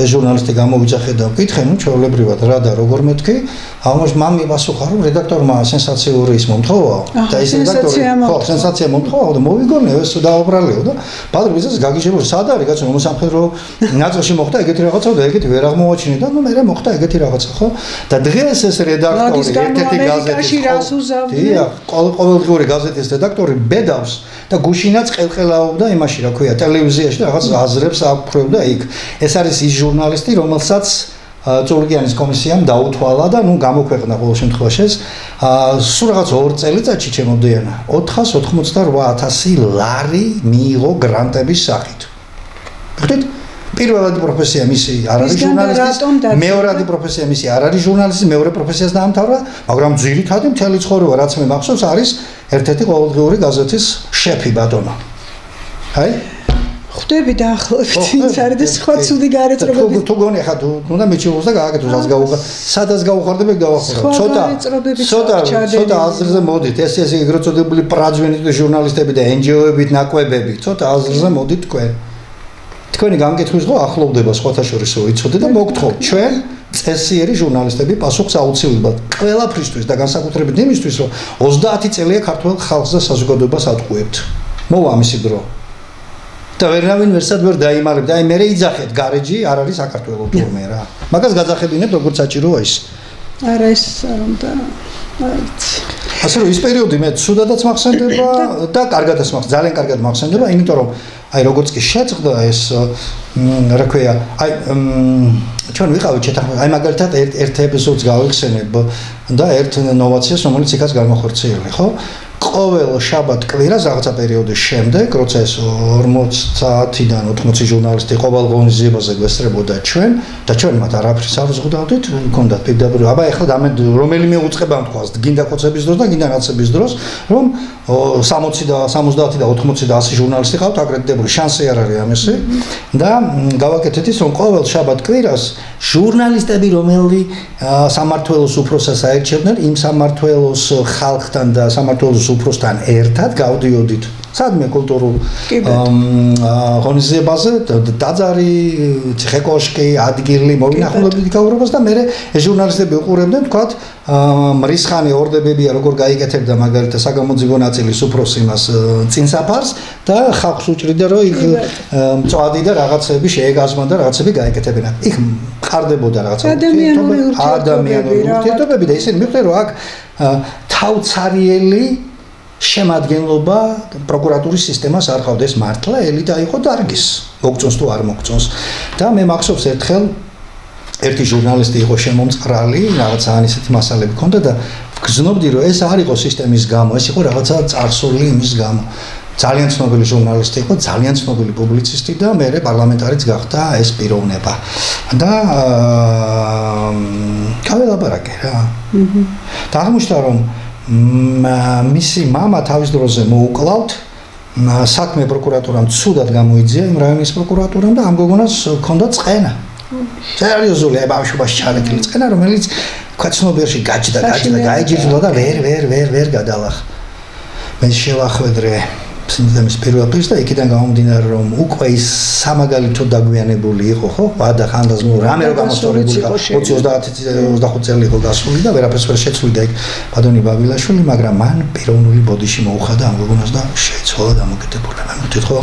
ეს ჟურნალისტი გამოვიძახე და ვკითხე, ნუ ჩვეულებრივად რა და როგორ მეთქი, აღმოჩნდა მამ მიპასუხა რომ რედაქტორმა სენსაციური ის მომთხოვა და ეს რედაქტორი ხო სენსაცია მომთხოვა და მოვიგონე ეს დააბრალიო და ბადრი ბიცაძე გაგიჟებოდა სად არის კაცო მოსამხედრო ნაწილში მოხდა ეგეთი რაღაცა და ეგეთი ვერ აღმოაჩინე და ნუ მე მოხდა ეგეთი რაღაცა ხო და დღეს ეს რედაქტორი ერთ-ერთი გაზეთის დიახ ყოველდღიური გაზეთის რედაქტორი ბედავს და გუშინაც ყელყელაობდა იმაში რა ქვია ტელევიზიაში და რაღაც აზრებს აფრევდა იქ ეს არის ის ჟურნალისტი რომელსაც წურგიანის კომისიამ დაუთვალა და ნუ გამოქვეყნა ყოველ შემთხვევაში ეს სულ რაღაც 2 წელიწადში ჩემოდიანა 488,000 ლარი მიიღო გრანტების სახით. ხდით? პირველადი პროფესია მისი არ არის ჟურნალისტი, მეორადი პროფესია მისი არ არის ჟურნალისტი, მეორე პროფესიას დაამთავრა, მაგრამ ძირითადი მთელი ცხოვრება რაც მე მახსოვს არის ერთ-ერთი ყოველდღიური გაზეთის შეფი ბატონო. აი ხვდები დაახლოებით ის არის და სხვა ცუდი გარეწრობები თუ გონი ხა თუ უნდა მეჩიოს და გააკეთოს რაც გაუხარ სადაც გაუხარდები გავახარო ცოტა აზრზე მოდით ეს ეგრეთ წოდებული პრაჯვენიტი ჟურნალისტები და NGO-ებით ნაკვებები ცოტა აზრზე მოდით თქვენი გამკითხვის ხო ახლოვდება სხვათა შორის ვიცოდე და მოგთხოვ ჩვენ წესიერი ჟურნალისტები პასუხს აუცილებლად ყველაფრისთვის და განსაკუთრებით იმისთვის რომ 30 წელია ქართულ ხალხს და საზოგადოებას ატყუებთ მოვა ამისი დრო და ვერავინ ვერსად ვერ დაიმალებთ. აი მე იძახეთ გარეჯი არ არის საქართველოს თურმე რა. მაგას გაძახებინებთ როგორც საჭიროა ის. არა ეს არ უნდა. ასე რომ ის პერიოდი მე ცუდადაც მახსენდება და კარგადაც მახსენდება, ძალიან კარგად მახსენდება, იმიტომ რომ აი როგორც კი შეწყდა ეს რა ქვია, აი ჩვენ ვიყავით შეთანხმება, აი მაგალითად ერთ ეპიზოდს გავიხსენებ და ერთ ნოვაციას რომელიც იქაც გამოხორციელდა, ხო? ყოველ შაბათ კვირას რაღაცა პერიოდის შემდეგ, როცა ეს 50-დან 80 ჟურნალისტი ყოველ ღონისძიებაზე გვესწრებოდა ჩვენ და ჩვენ მათ არაფრის არ ზღუდავდით, მქონდათ პირდაპირ, აბა ეხლა რომელიმე უწყებამ თქვას, გინდა კოცების დროს და გინდა ნაცების დროს, რომ 60 და 70 და 80 და 100 ჟურნალისტი ყავთ აკრედიტებული, შანსი არ არის ამისი და გავაკეთეთ ის, რომ ყოველ შაბათ კვირას ჟურნალისტები, რომელი სამმართველოს უფროსას აერჩევდნენ, იმ სამმართველოს ხალხთან და სამმართველოს უფროსთან ერთად გავდიოდით სადმე კულტურულ ღონისძიებაზე დაძარი, ციხე-კოშკი, ადგილი მოვინახულებით გაურობას და მე ეს ჟურნალისტები უყურებდნენ თქვათ მრისხანი ორდებებია როგორ გაიკეთებდა მაგალითად საგამოძიებო ნაწილის უფროსი მას წინსაფარს და ხალხს უჭრიდა რომ იქ მწვადი და რაღაცები შეეგაზმა და რაღაცები გაიკეთებინა. იქ მყარდებოდა რაღაცა ადამიანური ურთიერთობები და ისინი მიხვდნენ რომ აქ თავცარიელი შემადგენლობა პროკურატურის სისტემას არ ყავდეს მართლა ელიტა იყო დარგის მოგწონს თუ არ მოგწონს და მე მახსოვს ერთხელ ერთი ჟურნალისტი იყო შემომწყრალი რაღაცა ისეთი მასალები ჰქონდა და გრძნობდი რომ ეს არ იყო სისტემის გამო ეს იყო რაღაცა წარსული იმის გამო ძალიან ცნობილი ჟურნალისტი იყო ძალიან ცნობილი პუბლიცისტი და მე პარლამენტარიც გახდა ეს პიროვნება და გაველაპარაკე რა და აღმოჩნდა რომ მისი მამა თავის დროზე მოუკლავთ საქმე პროკურატურამ ცუდად გამოიძია იმ რაიონის პროკურატურამ და ამ გოგონას ჰქონდა წყენა სერიოზული ბავშვობაში ჩალეკილი წყენა რომელიც ქაცნობიერში გაჭდა გაიჯიჭდა და ვერ გადალახა მე შევახვედრე სინდემის პირველ პირს და იქიდან გამომდინარე რომ უკვე ის სამაგალითო დაგვიანებული იყო ხო ვადა ხანდაზმო რამე რო გამოსწორებული 20-25 წელი იყო გასული და ვერაფერს ვერ შეცვლიდა იქ ბადონი ბაბილაშვილი მაგრამ მან პიროვნული ბოდიში მოუხადა ამ გოგონას და შეიცვალა დამოკიდებულება მე მეთქი ხო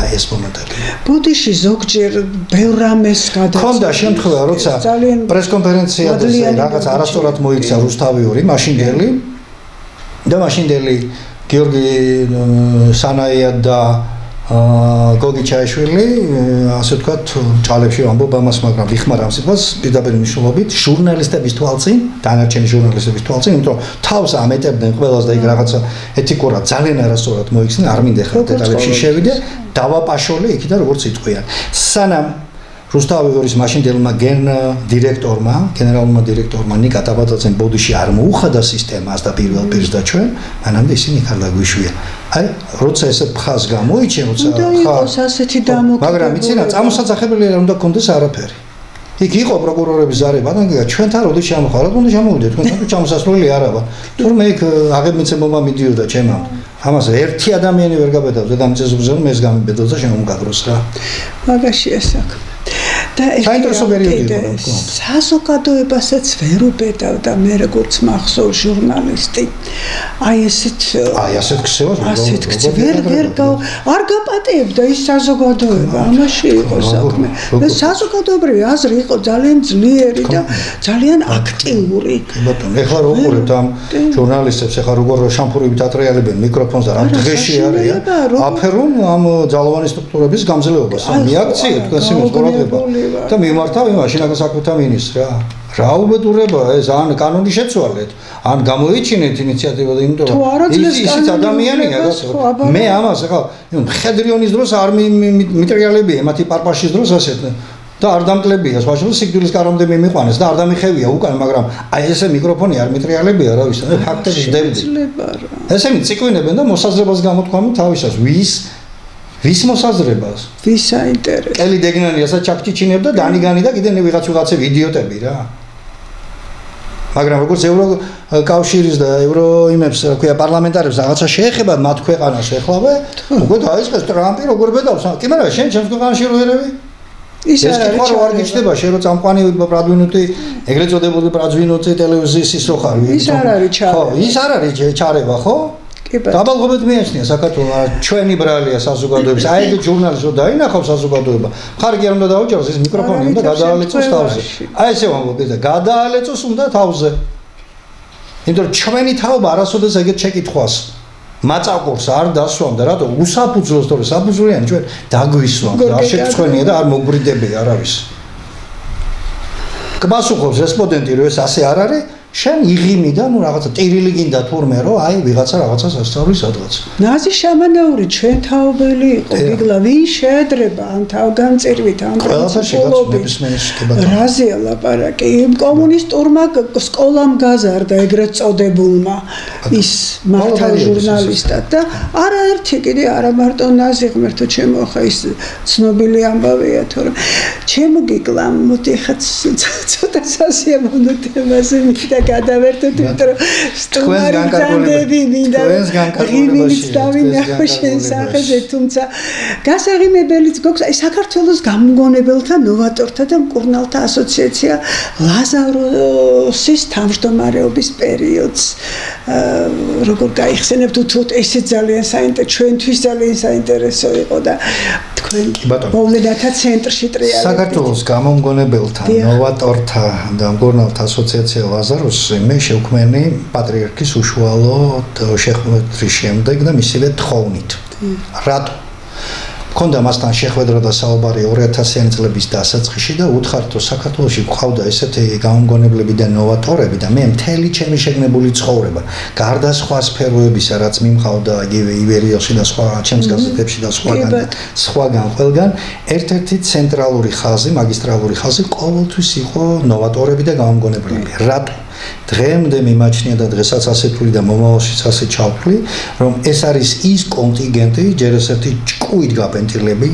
აი ეს მომენტები ბოდიში ზოგჯერ ბევრ რამეს გადაწყვეტა ხონდა შემთხვევა როცა პრესკონფერენციაზე რაღაც არასწორად მოიქცა რუსთავიური მაშინდელი და მაშინდელი გიორგი სანაია და გოგი ჩაიშვილი ასე ვთქვათ ჭალებში ვამბობ ამას მაგრამ ვიხმარ ამ სიტყვას პირდაპირ მნიშვნელობით ჟურნალისტების თვალწინ დანარჩენი ჟურნალისტების თვალწინ იმიტომ თავს ამეტებდნენ ყველას და იქ რაღაცა ეთიკურად ძალიან არასწორად მოიქცნენ არ მინდა ხარ დეტალებში შევიდე დავაპაშოლე იქიდან როგორც იტყვიან სანამ რუსთავის მაშინდელმა გენერალურმა დირექტორმა ნიკა ტაბაძემ ბოდიში არ მოუხადა სისტემას და პირველ პირს და ჩვენ მანამდე ისინი ხარ დაგვიშვია აი როცა ესე ფხას გამოიჩენ როცა ხარ ასეთი დამოკიდებულება მაგრამ იცი რა წამოსაცახებელი არ უნდა გქონდეს არაფერი იქ იყო პროკურორების ზარება და ჩვენთან როდის ჩამოხაროთ უნდა ჩამოვიდეთ თქვენთან თუ ჩამოსასვლელი არა ვარ თურმე იქ აღებმიცემობა მიდიოდა ჩემამ ამას ერთი ადამიანი ვერ გაბედავს დედამიწაზე რომ ეს გამიბედოს და შემომგაგროს რა მაგაშია საქმე და საინტერესო პერიოდი იყო საზოგადოებასაც ვერ უბედავდა მე როგორც მახსოვს ჟურნალისტი აი ასეთ ქსევას არ გაპატიებდა ის საზოგადოება ამაში იყო საქმე და საზოგადოებრივი აზრი იყო ძალიან ძლიერი და ძალიან აქტიური ბატონო ეხლა რო უყურებთ ამ ჟურნალისტებს ეხლა როგორ შამფურებით ატრიალებენ მიკროფონს და რამ დღეში არიან აფერონ ამ ძალოვანი სტრუქტურების გამძლეობას მიაქციეთ თქვენ სიმოს ყურადღება და მიმართავ იმაში საქმეთა მინისტრს რა უბედურებაა ეს ან კანონი შეცვალეთ ან გამოიჩინეთ ინიციატივა და იმიტომ ისიც ადამიანია მე ამას ახლა მხედრიონის დროს არ მიტრიალებია მათი პარპაშის დროს ასეთ და არ დამკლებია სხვაშორის სიკვდილის კარამდე მიმიყვანეს და არ დამიხევია უკან მაგრამ აი ესე მიკროფონი არ მიტრიალებია რა ვიცი ფაქტები ძდებდი ესენი ციკვინებენ და მოსაზრებას გამოთქვამენ თავისას ვის მოსაზრებას ვის საინტერესო ელი დეგნანიასაც ჩაქჩიჩინებდა დანიგანი და კიდე ვიღაცები იდიოტები რა მაგრამ როგორც ევროკავშირის და ევროიმებს რა ქვია პარლამენტარებს რაღაცა შეეხება მათ ქვეყანას ეხლავე უკვე დაიწყეს ტრამპი როგორ ბედავს კი მაგრამ შენ ჩემს ქვეყანაში რო ერევი ის არ გიჩნდება შენ რო წამყვანი პრადვინუტი ეგრეთ წოდებული პრადვინუტი ტელევიზიის ის რო ხარ ის არ არის ჩარევა ხო ის არ არის ჩარევა ხო დაბალღობეთ მიეჩნია საქართველოს ჩვენი ბრალია საზოგადოების აი ეს ჟურნალისტი რო დაინახავს საზოგადოება ხარგი არ უნდა დაუჭეროს ეს მიკროფონი უნდა გადაალეწოს თავზე აი ესე ვამბობ და გადაალეწოს უნდა თავზე იმიტომ რომ ჩვენი თაობა არასოდეს ეგეთ შეკითხვას მაწაკურს არ დასვამდა რატო უსაფუძვლოს თორე საფუძვლიანი ჩვენ დაგვისვამთ არ შეგწყვენია და არ მოგბრიდებია არავის გასუხობს რესპონდენტი რომ ეს ასე არ არის შენ იღიმი და ნუ რაღაცა ტირილი გინდა თურმე რომ აი ვიღაცა რაღაცას ასწავლის სადღაც ნაზი შამანაური ჩვენ თაობელი იყო გიგლა ვინ შეედრება ამ თავგანწირვით ამ პრინციპულობით რაზეა ლაპარაკი იმ კომუნისტურმა სკოლამ გაზარდა ეგრეთ წოდებულმა ის მართავ ჟურნალისტად და არაერთი კიდე არა მარტო ნაზი ღმერთო ჩემო ხა ის ცნობილი ამბავია თორემ ჩემო გიგლა მოდი ხა ცოტა სასიამოვნო თემაზე მითხა გადავერთოთ იმიტომ რომ სტუმარი მინდა ღიმილიც დავინახო შენ სახეზე თუმცა გასაღიმებელიც გქონდა აი საქართველოს გამგონებელთა ნოვატორთა და მკურნალთა ასოციაცია ლაზაროსის თავმჯდომარეობის პერიოდს როგორ გაიხსენებთ უთუთ ესე ძალიან ჩვენთვის ძალიან საინტერესო იყო და თქვენ მოვლენათა ცენტრში ტრიალები. საქართველოს გამომგონებელთა, ნოვატორთა და მგონავთა ასოციაცია ლაზაროსი მე შევქმენი პატრიარქის უშუალო შეხვედრის შემდეგ და მისივე თხოვნით. რატო? მქონდა მასთან შეხვედრა და საუბარი 2000-იანი წლების დასაწყისში და უთხარით, რომ საქართველოში გვყავდა ესეთი გამომგონებლები და ნოვატორები და მე მთელი ჩემი შეგნებული ცხოვრება, გარდა სხვა სფეროებისა, რაც მიმყავდა იგივე ივერიელში და სხვა ჩემს გაზეთებში და სხვაგან ყველგან, ერთ-ერთი ცენტრალური ხაზი, მაგისტრალური ხაზი ყოველთვის იყო ნოვატორები და გამომგონებლები. რატო? დღემდე მიმაჩნია და დღესაც ასე თვლი და მომავალშიც ასე ჩავთვლი, რომ ეს არის ის კონტინგენტი, ჯერ ესეთი ჭკუით გაპენტილები,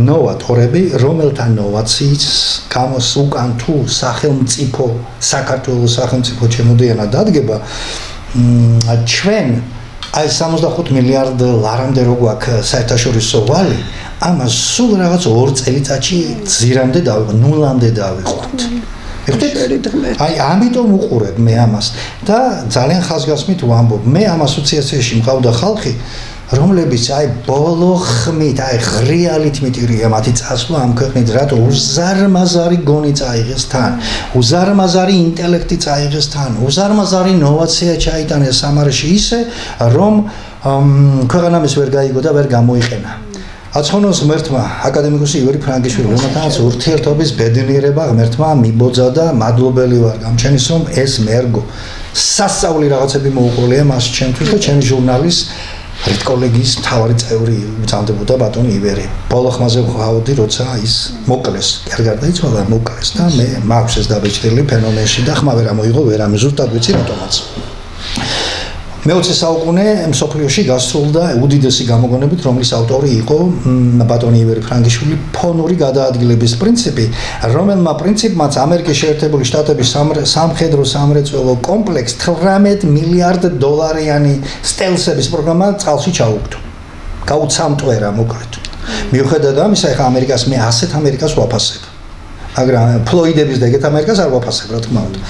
ნოვატორები, რომელთა ნოვაციის გამოს უკან თუ სახელმწიფო, საქართველოს სახელმწიფო ჩემოდიანად დადგება, ჩვენ აი 65 მილიარდ ლარამდე რო გვაქვს საერთაშორისო ვალი, ამას სულ რაღაც 2 წელიწადში ზირამდე ნულამდე დავიყვანთ. აი ამიტომ უყურებ მე ამას და ძალიან ხაზგასმით ვამბობ მე ამ ასოციაციაში მყავდა ხალხი რომლებიც აი ბოლო ხმით აი ღრიალით მიტირია მათი წასვლა ამ ქვეყნით რატო უზარმაზარი გონი წაიღეს თან უზარმაზარი ინტელექტი წაიღეს თან უზარმაზარი ინოვაცია ჩაიტანეს სამარაში ისე რომ ქვეყანამის ვერ გაიგო და ვერ გამოიყენა აცხონოს ღმერთმა აკადემიკოსი ივერი ფრანგიშვილი რომელთანაც ურთიერთობის ბედნიერება ღმერთმა მიბოძა და მადლობელი ვარ გამჩენის რომ ეს მერგო სასწაული რაღაცები მოუყოლია მას ჩემთვის და ჩემი ჟურნალის რედკოლეგიის მთავარი წევრი ბრძანდებოდა ბატონი ივერი ბოლო ხმაზე ვხავდი როცა ის მოკლეს არ გარდაიცვალა მოკლეს და მე მაქვს ეს დაბეჭდილი ფენომენში და ხმა ვერ ამოიღო ვერ ამე ზუსტად ვიცი რატომაც მე-20 საუკუნე მსოფლიოში გასრულდა უდიდესი გამოგონებით, რომლის ავტორი იყო ბატონი ივერი ფრანგიშვილი ფონური გადაადგილების პრინციპი, რომელმა პრინციპმაც ამერიკის შეერთებული შტატების სამხედრო სამრეწველო კომპლექს 18 მილიარდ დოლარიანი სტელსების პროგრამა წყალში ჩაუგდო. გაუცამტვერა მოკლედ. მიუხედავად ამისა, ეხა ამერიკას მე ასეთ ამერიკას ვაფასებ. მაგრამ ფლოიდების და ეგეთ ამერიკას არ ვაფასებ, რა თქმა უნდა.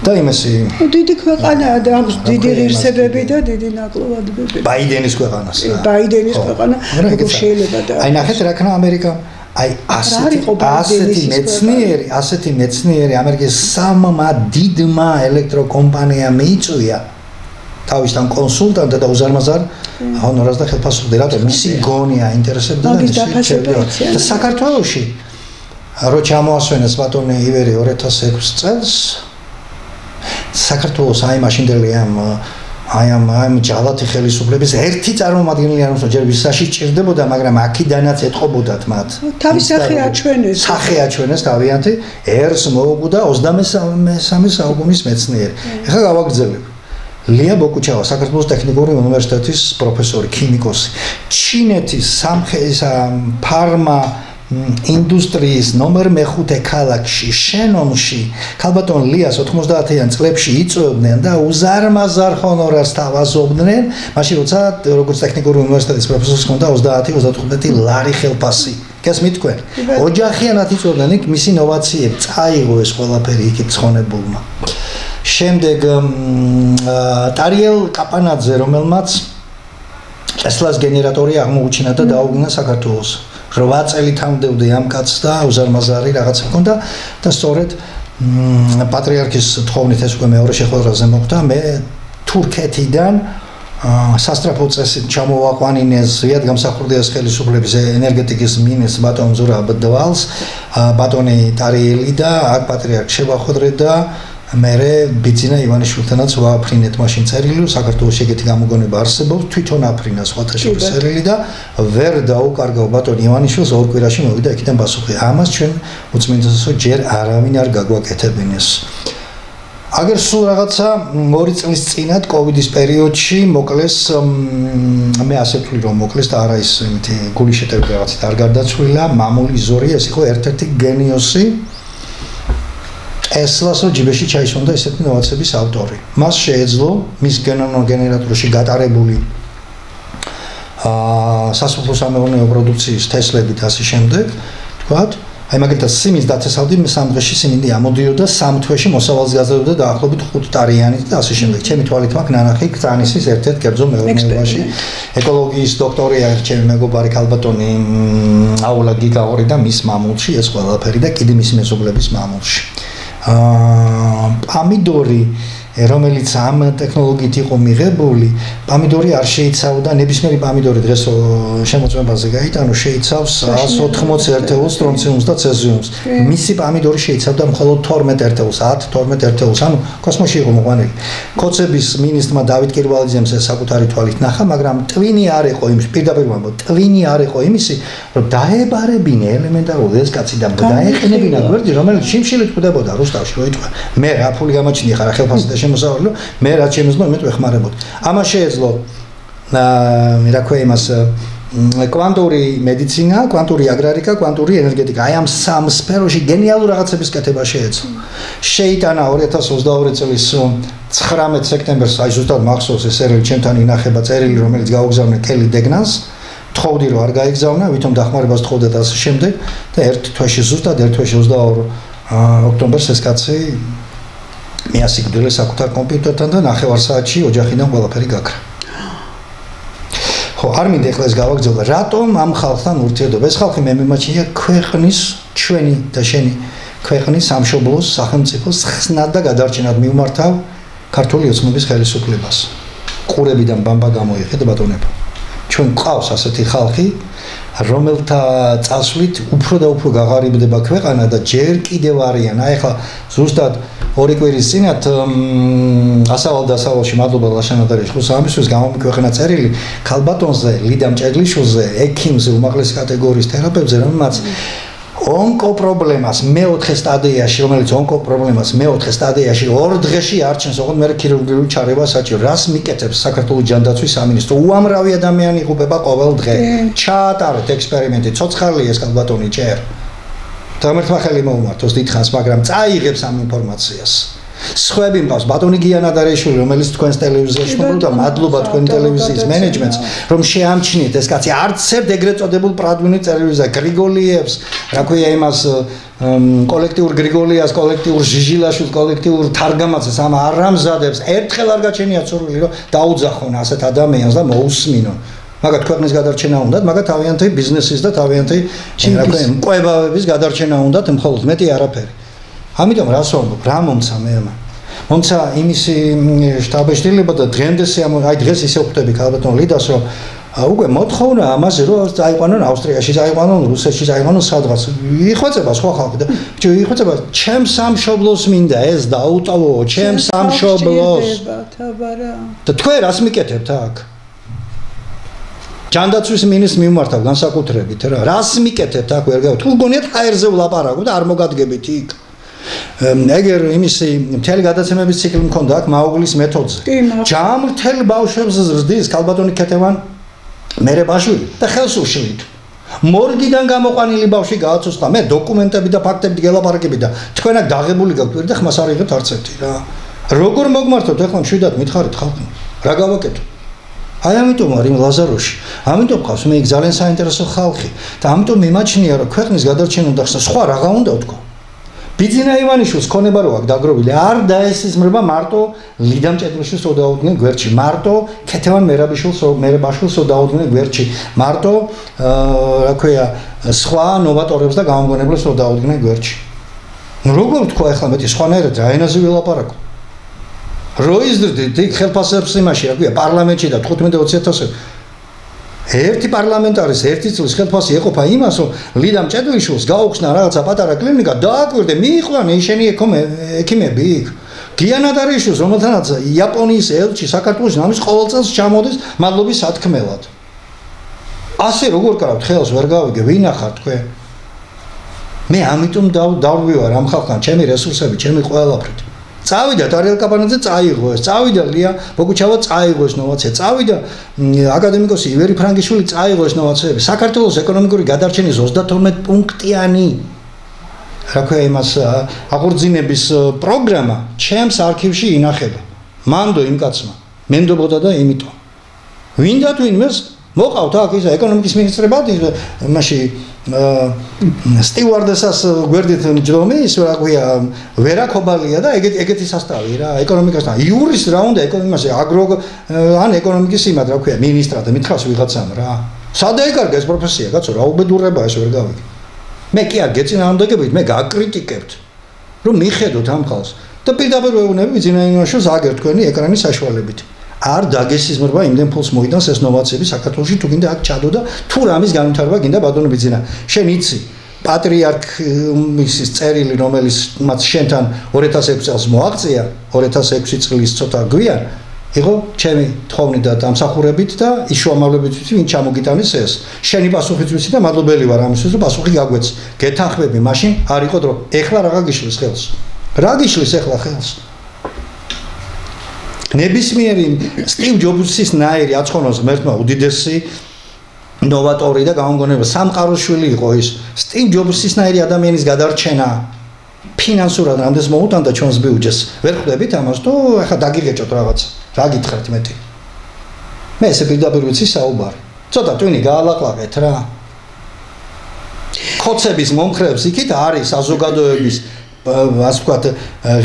და იმასი დიდი ქვეყანაა და აქვს დიდი ღირსებები და დიდი ნაკლოვადობები. ბაიდენის ქვეყანას. ბაიდენის ქვეყანა როგორ შეიძლება და აი ნახეთ რა ქნა ამერიკა აი ასეთი მეცნიერი ამერიკის სამმა დიდმა ელექტროკომპანიამ მიიწვია თავისთან კონსულტანტ და უზარმაზარ ჰონორარს და ხელფასობდი რატომ მისი გონია ინტერესებდა და საქართველოში რო ჩამოასვენეს ბატონი ივერი 2006 წელს საქართველოს აი მაშინდელი ამ ჯალათი ხელისუფლების ერთი წარმომადგენელი არ მოსა ჯერ ვისაში ჭირდებოდა მაგრამ აქიდანაც ეთყობოდათ მათ თავის სახე აჩვენეს თავიანთი ერს მოუგუდა 23 საუკუნის მეცნიერი ეხლა გავაგრძელებ ლია ბოკუჩავა საქართველოს ტექნიკური უნივერსიტეტის პროფესორი ქიმიკოსი ჩინეთის ფარმა ინდუსტრიის ნომერ მე-5 ქალაქში შენონში ქალბატონ ליას 90-იან წლებში იწვევდნენ და უზარმაზარ ჰონორარს თავაზობდნენ მაშინ როცა როგორც ტექნიკური უნივერსიტეტის პროფესორს ჰქონდა 30-35 ლარი ხელფასი გესმით თქვენ ოჯახიანად იწვევდნენ იქ მისი ინოვაციები წაიღო ეს ყველაფერი იქით ცხონებულმა შემდეგ ტარიელ კაპანაძე რომელმაც ტესლას გენერატორი აღმოუჩინა და დაუგინა საქართველოს 8 წელი თამდევდი ამ კაცს და უზარმაზარი რაღაცა ჰქონდა და სწორედ პატრიარქის თხოვნით ეს უკვე მეორე შეხვედრაზე მოხდა მე თურქეთიდან სასტრაფო წესით ჩამოვაყვანინეს ზვიად გამსახურდიას ხელისუფლების ენერგეტიკის მინისტრს ბატონ ზურაბ დვალს ბატონი ტარიელი და აქ პატრიარქი შევახვედრეთ და მერე ბიძინა ივანიშვილთანაც ვაფრინეთ მაშინ წერილი საქართველოს ეგეთი გამოგონება არსებობს თვითონ აფრინა სხვათა შორის წერილი და ვერ დაუკარგავ ბატონ ივანიშვილს ორ კვირაში მოვიდა იქიდან პასუხი ამას ჩვენ უწმინდესო ჯერ არავინ არ გაგვაკეთებინეს აგერ სულ რაღაცა 2 წლის წინათ კოვიდის პერიოდში მოკლეს მე ასე ვთვლი რომ მოკლეს და არა ის იმითი გული შეტევი რაღაცით არ გარდაცვლილა მამული ზორი ეს იყო ერთ-ერთი გენიოსი ესლასო ჯიბეში ჩაისვენდა ესეთი ინოვაციების ავტორი. მას შეეძლო მის გენერატორში გატარებული სასოფლო-სამეურნეო პროდუქციის თესლებით ასე შემდეგ, თქვათ, აი მაგალითად სიმინს დაწესავდი მე 3 დღეში სიმინდი ამოდიოდა 3 თვეში მოსავალს გაზრდოდა დაახლოებით 5 ტარიანი და ასე შემდეგ. ჩემი თვალით მაქვს ნანახი კრანისის ერთ-ერთ კერძო მეურნეობაში. ეკოლოგიის დოქტორია ჩემი მეგობარი ქალბატონი აულა გიგაური და მის მამულში ეს ყველაფერი და კიდე მის მეზობლების მამულში. პამიდორი რომელიც ამ ტექნოლოგიით იყო მიღებული, პამიდორი არ შეიცავდა ნებისმიერი პამიდორი დღეს შემოწმებაზე გაიტანო შეიცავს 180 ერთეულს სტრონციუმს და ცეზიუმს. მისი პამიდორი შეიცავდა მხოლოდ 12 ერთეულს, 10-12 ერთეულს, ანუ კოსმოსში იყო მოყვანილი. კოცების მინისტრმა დავით კირვალიძემ ეს საკუთარი თვალით ნახა, მაგრამ ტვინი არ იყო იმის, პირდაპირ ვამბობ, ტვინი არ იყო იმისი, რომ დაებარებინე ელემენტარულ ეს კაცი და დაეყენებინა გვერდი, რომელიც შიმშილით ხვდებოდა რუსთავში, რო იტყვა. მე რა ფული გამაჩნია ხარ ხელფასი და შემოსავლო, მე რაც შემეძლო, მე ვეხმარებოდ. ამას შეეძლო რა ქვია იმას კვანტური medicina, კვანტური აგრარიკა, კვანტური ენერგეტიკა. აი ამ სამ სფეროში გენიალურ რაღაცების კეთება შეეძლო. შეიტანა 2022 წლის 19 სექტემბერს, აი ზუსტად მახსოვს ეს წერილი ჩემთან ინახება წერილი, რომელიც გაუგზავნე კელი დეგნანს. თხოვდი რომ არ გაიგზავნა, ვითომ დახმარებას თხოვდა და ასე შემდეგ და ერთ თვეში ზუსტად 22 ოქტომბერს ეს კაცი მეასიგდელე საკუთარ კომპიუტერთან და 9 საათში ოჯახიდან ყველაფერი გაქრა. ხო, არ მინდა ეხლა ეს გავაგრძელო. რატომ ამ ხალხთან ურთიერთობა? ეს ხალხი მე მიმაჩნია ქვეყნის ჩვენი და შენი ქვეყნის სამშობლოს სახელმწიფოს ხსნად და გადარჩენად მიმართავ ქართული ოცნების ხელისუფლებას. ყურებიდან ბამბა გამოიღეთ ბატონებო. ჩვენ გვყავს ასეთი ხალხი, რომელთა წასვლით უფრო და უფრო გაღარიბდება ქვეყანა და ჯერ კიდევ არიან. აი ახლა ზუსტად 2 კვირის წინათ ასავალ-დასავალში მადლობა ლაშანადარიშ ხუსამისის გამომიქვეყნა წერილი ქალბატონზე, ლიდა მჭედლიშვილზე, ექიმზე, უმაღლესი კატეგორიის თერაპევტზე, რომელმაც ონკოპრობლემას მე-4 სტადიაში, რომელიც ონკოპრობლემას მე-4 სტადიაში 2 დღეში არჩენს, ოღონდ მე ქირურგიული ჩარევა საჭირო. რას მიკეთებს საქართველოს ჯანდაცვის სამინისტრო? უამრავი ადამიანი იღუპება ყოველ დღე. ჩაატარეთ ექსპერიმენტი, ცოცხალია ეს ქალბატონი ჯერ. დამერთმა ხელი მოუმართოს დიდხანს, მაგრამ წაიღებს ამ ინფორმაციას. სხვები მყავს, ბატონი გიანა დარეიშვილი, რომელიც თქვენს ტელევიზიაში მოვიდა, მადლობა თქვენი ტელევიზიის მენეჯმენტს, რომ შეამჩნიეთ ეს კაცი არც ერთ ეგრეთ წოდებულ პრადვინით ტელევიზია გრიგოლიევს, რა ქვია იმას კოლექტიურ გრიგოლიას, კოლექტიურ ჟიჟილაშვილს, კოლექტიურ თარგამაძეს ამ არამზადებს ერთხელ არ გაჩენიათ სურვილი, რომ დაუძახონ ასეთ ადამიანს და მოусმინონ. მაგათ ქვეყნის გადარჩენა უნდათ, მაგათ თავიანთი ბიზნესის და თავიანთი რა ქვია მკვლევარების გადარჩენა უნდათ, მხოლოდ მეტი არაფერი. ამიტომ რას ვამბობ, რა მომცა მე ამა. მომცა იმისი შტაბეშტილება და დღემდე აი დღეს ისე ვხვდები ქალბატონ ლიდას, რომ უკვე მოთხოვნა ამაზე, რომ წაიყვანონ ავსტრიაში, წაიყვანონ რუსეთში, წაიყვანონ სადღაც. იხვეწება სხვა ხალხი და იხვეწება ჩემ სამშობლოს მინდა ეს დაუტოვო, ჩემ სამშობლოს. და თქვენ რას მიკეთებთ აქ? ჯანდაცვის მინისტრს მიმართავ განსაკუთრებით რა. რას მიკეთებთ აქ ვერ გავთ? თუ გონიათ ჰაერზე ვლაპარაკობ და არ მოგადგებით იქ. ეგერ იმისი მთელი გადაცემების ციკლი მქონდა აქ მაუგლის მეთოდზე. ჯამრთელ ბავშვებს ზრდის ქალბატონი ქეთევან მერებაშვილი და ხელს უშლით. მორგიდან გამოყვანილი ბავშვი გააცოცხლა. მე დოკუმენტები და ფაქტები გელაპარაკები და თქვენ აქ დაღებული გაქვთ და ხმას არ იღებთ არც ერთი რა. როგორ მოგმართოთ ახლა მშვიდად მითხარით ხალხი? რა გავაკეთო? აი ამიტომ არ იმ ლაზაროში. ამიტომ ყავს მე იქ ძალიან საინტერესო ხალხი და ამიტომ მიმაჩნია რომ ქვეყნის გადარჩენა და სხვა რაღა უნდა ვთქვა. ბიძინა ივანიშვილს ქონება რო აქვს დაგროვილი, არ დაესიზმრება მარტო ლიდა მჭედლიშვილს ოდაუდგნენ გვერდში, მარტო ქეთევან მერაბაშვილს ოდაუდგნენ გვერდში, მარტო რა ქვია სხვა ნოვატორებს და გამომგონებლებს ოდაუდგნენ გვერდში. ნუ როგორ ვთქვა ახლა მეტი სხვანაირად რა ენაზე ვილაპარაკო? როიზდრდით იქ ხელფასებს იმაში რა ქვია პარლამენტში და 15-20,000 ერთი პარლამენტარის ერთი წლის ხელფასი ეყოფა იმას, რომ ლიდა მჭედლიშვილს გაუხსნა რაღაცა პატარა კლინიკა, დააკვირდე, მიიყვანე ისინი ექიმები იქ. გიანა დარეიშვილს, რომელთანაც იაპონიის ელჩი საქართველოს ნამის ყოველ წელს ჩამოდის მადლობის სათქმელად. ასე როგორ კარავთ ხელს ვერ გავიგე, ვინა ხარ თქვენ? მე ამიტომ დავვივარ ამ ხალხთან, ჩემი რესურსები, ჩემი ყველაფრით. წავიდა ტარიელ კაპანაძე წაიღო ეს, წავიდა ლია ბოგუჩავა წაიღო ეს ნოვაცია, წავიდა აკადემიკოსი ივერი ფრანგიშვილი წაიღო ეს ნოვაციები. საქართველოს ეკონომიკური გადარჩენის 32 პუნქტიანი რა ქვია იმას აღორძინების პროგრამა ჩემს არქივში ინახება. მანდო იმ კაცმა მენდობოდა და იმიტომ. ვინდა თუ იმას მოყავთ აქ ისა ეკონომიკის მინისტრებად იმაში სტიუარდესას გვერდით მჯდომი ის რა ქვია ვერაკობალია და ეგეთი სასტავი რა ეკონომიკასთან იურის რა უნდა ეკონომიკაში აგრო ან ეკონომიკის იმად რა ქვია მინისტრად მითხრას ვიღაცამ რა სადა ეკარგა ეს პროფესია კაცო რა უბედურება ეს ვერ გავიგე მე კი არ გეწინააღმდეგებით მე გაკრიტიკებთ რომ მიხედოთ ამ ხალხს და პირდაპირ ვეუბნები ვიძინაინაშოს აგერ თქვენი ეკრანის საშუალებით არ დაგესიზმრება იმდენ ფულს მოიდანს ეს ნოვაციები საქართველოში თუ გინდა აქ ჩადო და თუ რამის განვითარება გინდა ბატონო ბიძინა შენ იცი პატრიარქის წერილი რომელიც მათ შენთან 2006 წელს მოაღწია 2006 წლის ცოტა გვიან იყო ჩემი თხოვნით და დამსახურებით და იშუამავლებით ვინ ჩამოგიტანის ეს შენი პასუხიც ვიცი და მადლობელი ვარ ამისთვის რომ პასუხი გაგვეც გეთანხმები მაშინ არ იყო დრო ეხლა რაღა გიშლის ხელს რა გიშლის ეხლა ხელს ნებისმიერი სტივ ჯობსის ნაირი აწყონოს ღმერთმა უდიდესი ნოვატორი და გამომგონებელი სამყაროს შვილი იყო ის სტივ ჯობსის ნაირი ადამიანის გადარჩენა ფინანსურად რამდენს მოუტანდა ჩვენს ბიუჯეტს ვერ ხვდებით ამას თუ ახლა დაგიგეჭოთ რაღაც რა გითხრათ მეტი მე ესე პირდაპირ ვიცი საუბარი ცოტა ტვინი გაალაყლაყეთ რა ხოცების მომხრეებს იქით არის საზოგადოების ასე ვთქვათ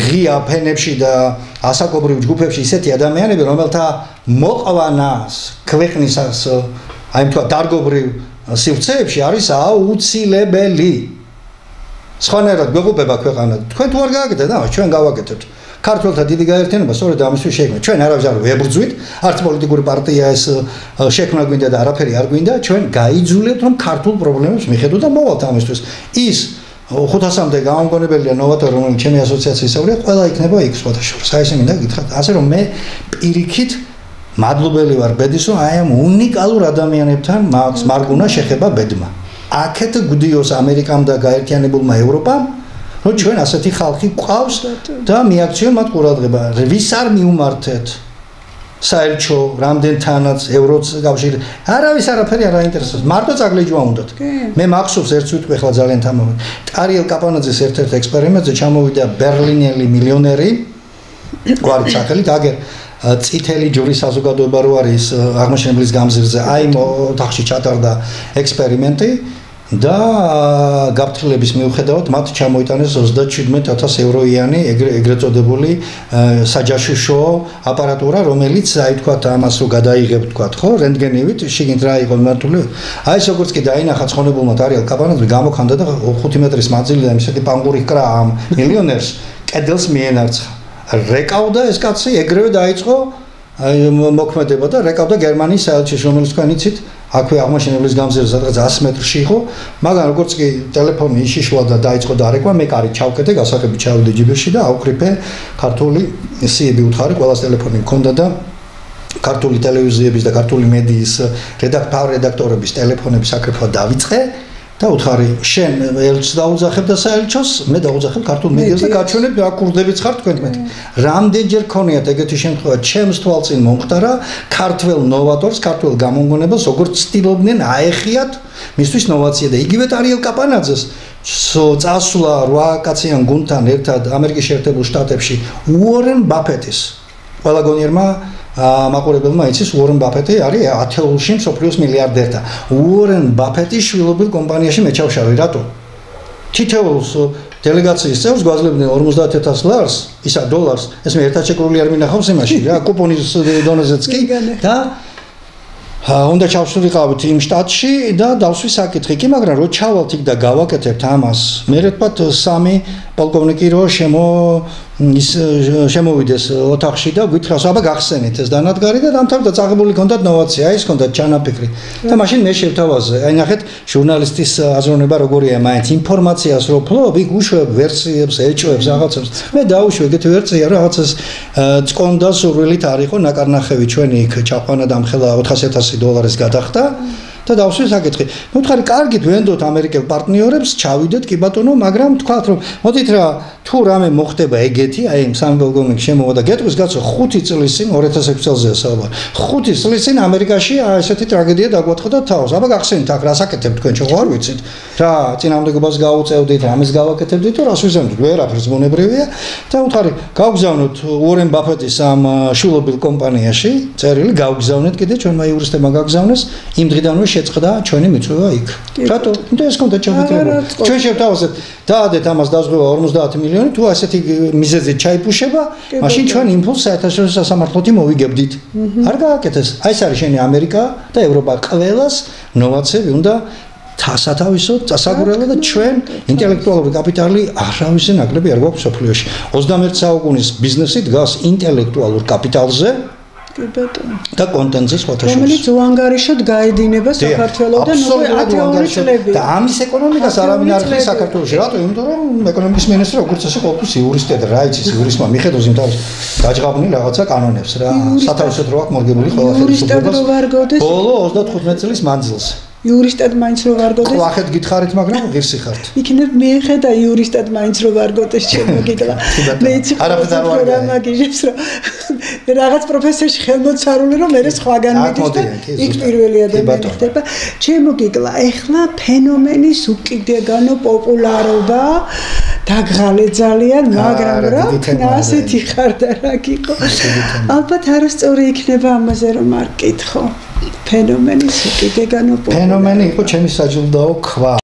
ღია ფენებში და ასაკობრივ ჯგუფებში ისეთი ადამიანები რომელთა მოყვანას ქვეყნისას აი ვთქვათ დარგობრივ სივრცეებში არის აუცილებელი სხვანაირად გვეღუპება ქვეყანა თქვენ თუ არ გააკეთეთ და ჩვენ გავაკეთებთ ქართველთა დიდი გაერთიანება სწორედ ამისთვის შეიქმნა ჩვენ არავის არ ვებრძვით არც პოლიტიკური პარტია ეს შექმნა გვინდა და არაფერი არ გვინდა ჩვენ გაიძულებთ რომ ქართულ პრობლემებს მიხედოთ და მოვალთ ამისთვის ის 500-მდე გამომგონებელია ნოვატორი რომელიც ჩემი ასოციაციის წევრია ყველა იქნება იქ სხვადასხვა აი ესე მინდა გითხრათ ასე რომ მე პირიქით მადლობელი ვარ ბედის რომ აი ამ უნიკალურ ადამიანებთან მაქვს მარგუნა შეხება ბედმა აქეთ გვდიოს ამერიკამ და გაერთიანებულმა ევროპამ რომ ჩვენ ასეთი ხალხი გვყავს და მიაქციონ მათ ყურადღება ვის არ მიუმართეთ საელჩო რამდენთანაც ევროს კავშირი არავის არაფერი არ აინტერესებს მარტო წაგლეჯვა უნდათ მე მახსოვს ერთ ვიტყვი ახლა ძალიან თამამად ტარიელ კაპანაძის ერთ-ერთ ექსპერიმენტზე ჩამოვიდა ბერლინელი მილიონერი გვარი სახელით აგერ წითელი ჯვრის საზოგადოება რო არის აღმაშენებლის გამზირზე აი ოთახში ჩატარდა ექსპერიმენტი და გაფრთხილების მიუხედავად მათ ჩამოიტანეს 37,000 ევროიანი ეგრეთ წოდებული საჯაშუშო აპარატურა რომელიც აი თქვათ ამას რო გადაიღებთ თქვათ ხო რენტგენივით შიგნით რა იყო მართული აი ეს როგორც კი დაინახა ცხონებულმა ტარიელ კაპანაძემ გამოხანდა და 5 მეტრის მანძილიდან ისეთი პანგური კრა ამ მილიონერს კედელს მიენარცხა რეკავდა ეს კაცი ეგრევე დაიწყო მოქმედება და რეკავდა გერმანიის საელჩოში რომელიც თქვენ იცით აქვე აღმაშენებლის გამზირზე სადღაც 100 მეტრში იყო მაგრამ როგორც კი ტელეფონი იშიშლა და დაიწყო დარეკვა მე კარით ჩავკეთე გასაღები ჩავიდე ჯიბეში და ავკრიფე ქართული სიები უთხარი ყველას ტელეფონი მქონდა და ქართული ტელევიზიების და ქართული მედიის რედაქტორების ტელეფონების აკრიფვა დავიწყე და უთხარი შენ ელჩს დაუძახებ და საელჩოს მე დაუძახებ ქართულ მედიას და გაჩვენებ რა კურდებიც ხართ თქვენ მე რამდენჯერ ქონიათ ეგეთი შემთხვევა ჩემს თვალწინ მომხდარა ქართველ ნოვატორს ქართულ გამომგონებელს როგორც ცდილობდნენ აეხიათ მისთვის ნოვაცია და იგივე ტარიელ კაპანაძეს წასვლა 8 კაციან გუნდთან ერთად ამერიკის შეერთებულ შტატებში უორენ ბაფეტის ყველა გონიერმა მაყურებელმა იცის უორენ ბაფეტი არის ათეულში მსოფლიოს მილიარდერთა უორენ ბაფეტის შვილობილ კომპანიაში მე ჩავშავე რატო თითოეულს დელეგაციის წევრს გვაძლევდნენ 50,000 ისა დოლარს ეს მე ერთად შეკრული არ მინახავს იმაში რა კუპონის დონეზეც კი და უნდა ჩავსულიყავთ იმ შტატში და დავსვი საკითხი კი მაგრამ რო ჩავალთ იქ და გავაკეთებთ ამას მე თქვათ 3 პოლკოვნიკი რო შემოვიდეს ოთახში და გითხრას აბა გახსენეთ ეს დანადგარი და დამთავრდა წაღებული ქონდათ ნოვაცია ის ქონდათ ჩანაფიქრი და მაშინ მე შევთავაზე აი ნახეთ ჟურნალისტის აზროვნება როგორია მაინც ინფორმაციას რო ფლობ იქ უშვებ ვერსიებს ეჭვებს რაღაცებს მე დაუშვე ეგეთი ვერსია რაღაცას წკონდა სურვილით არ იყო ნაკარნახევი ჩვენი იქ ჩაყვანა და ამხელა 400,000 დოლარის გადახდა და დავსვი საკითხი. მე ვთქვი, კარგით, ვენდოთ ამერიკელ პარტნიორებს, ჩავიდეთ კი ბატონო, მაგრამ თქვათ რომ მოდით რა, თუ რამე მოხდება ეგეთი, აი იმ სამი პოლკოვნიკი შემოვა და გეტყვის კაცო 5 წლის წინ 2006 წელზეა საუბარი. 5 წლის წინ ამერიკაში ესეთი ტრაგედია დაგვაწყდა თავს. აბა გახსენით აქ რას აკეთებთ თქვენ ხო არ ვიცით? რა წინამდებობას გაუწევდით, ამის გავაკეთებდით თუ რას ვიზამთ? ვერაფერს ბუნებრივია და უთხარი გავგზავნოთ უორენ ბაფეტის ამ შულობილ კომპანიაში, წერილი გავგზავნეთ კიდე ჩვენმა იურისტებმა გაგზავნეს, იმ დღიდანვე შეწყდა ჩვენი მიწვევა იქ. რატო? იმიტომ ეს კონტა ჩავიკრებო. ჩვენ შევთავაზეთ დაადეთ ამას დაზღვევა 50 მილიონი, თუ ასეთი მიზეზით ჩაიფუშება, მაშინ ჩვენ იმპულს საერთაშორისო სასამართლოთი მოვიგებდით. არ გააკეთეს. აი ეს არის შენი ამერიკა და ევროპა ყველას ნოვაციები უნდა სათავისოდ წასაგურელა და ჩვენ ინტელექტუალური კაპიტალი არავის ნაკლები არ გვაქვს სოფლიოში. 21 საუკუნის ბიზნესი დგას ინტელექტუალურ კაპიტალზე. და კონტენტზე სხვათა შორის. რომელიც უანგარიშოდ გაედინება საქართველოსთან ათეული წლები. და ამის ეკონომიკას არავინ არ ხდება საქართველოში. რატო? იმიტომ რომ ეკონომიკის მინისტრი როგორც ასე ყოველთვის იურისტია და რა იცის იურისტმა მიხედოს იმ თავს გაჯღაბნი რაღაცა კანონებს რა. სათავისოდ რო აქვს მორგებული ყველა ხელისუფლებას. ბოლო 35 წლის მანძილზე. იურისტად მაინც რო ვარგოდეს. ახეთ გითხარით, მაგრამ ღირსი ხართ. იქნებ მიეხედა იურისტად მაინც რო ვარგოდეს შემოგიგლა. მეც რა მაგიჟებს რომ რაღაც პროფესიაში ხელმოცარული რომ მე სხვაგან მიდის და იქ პირველი ადამიანი ხდება. შემოგიგლა. ეხლა ფენომენის უკიდეგანო პოპულარობა დაგღალე ძალიან, მაგრამ რა ასეთი ხარ და რა გიყო. ალბათ არასწორი იქნება ამაზე რომ არ კითხო. ფენომენის უკიდეგანო პოპულარობა. ფენომენი იყო ჩემი საჯილდაო ქვა.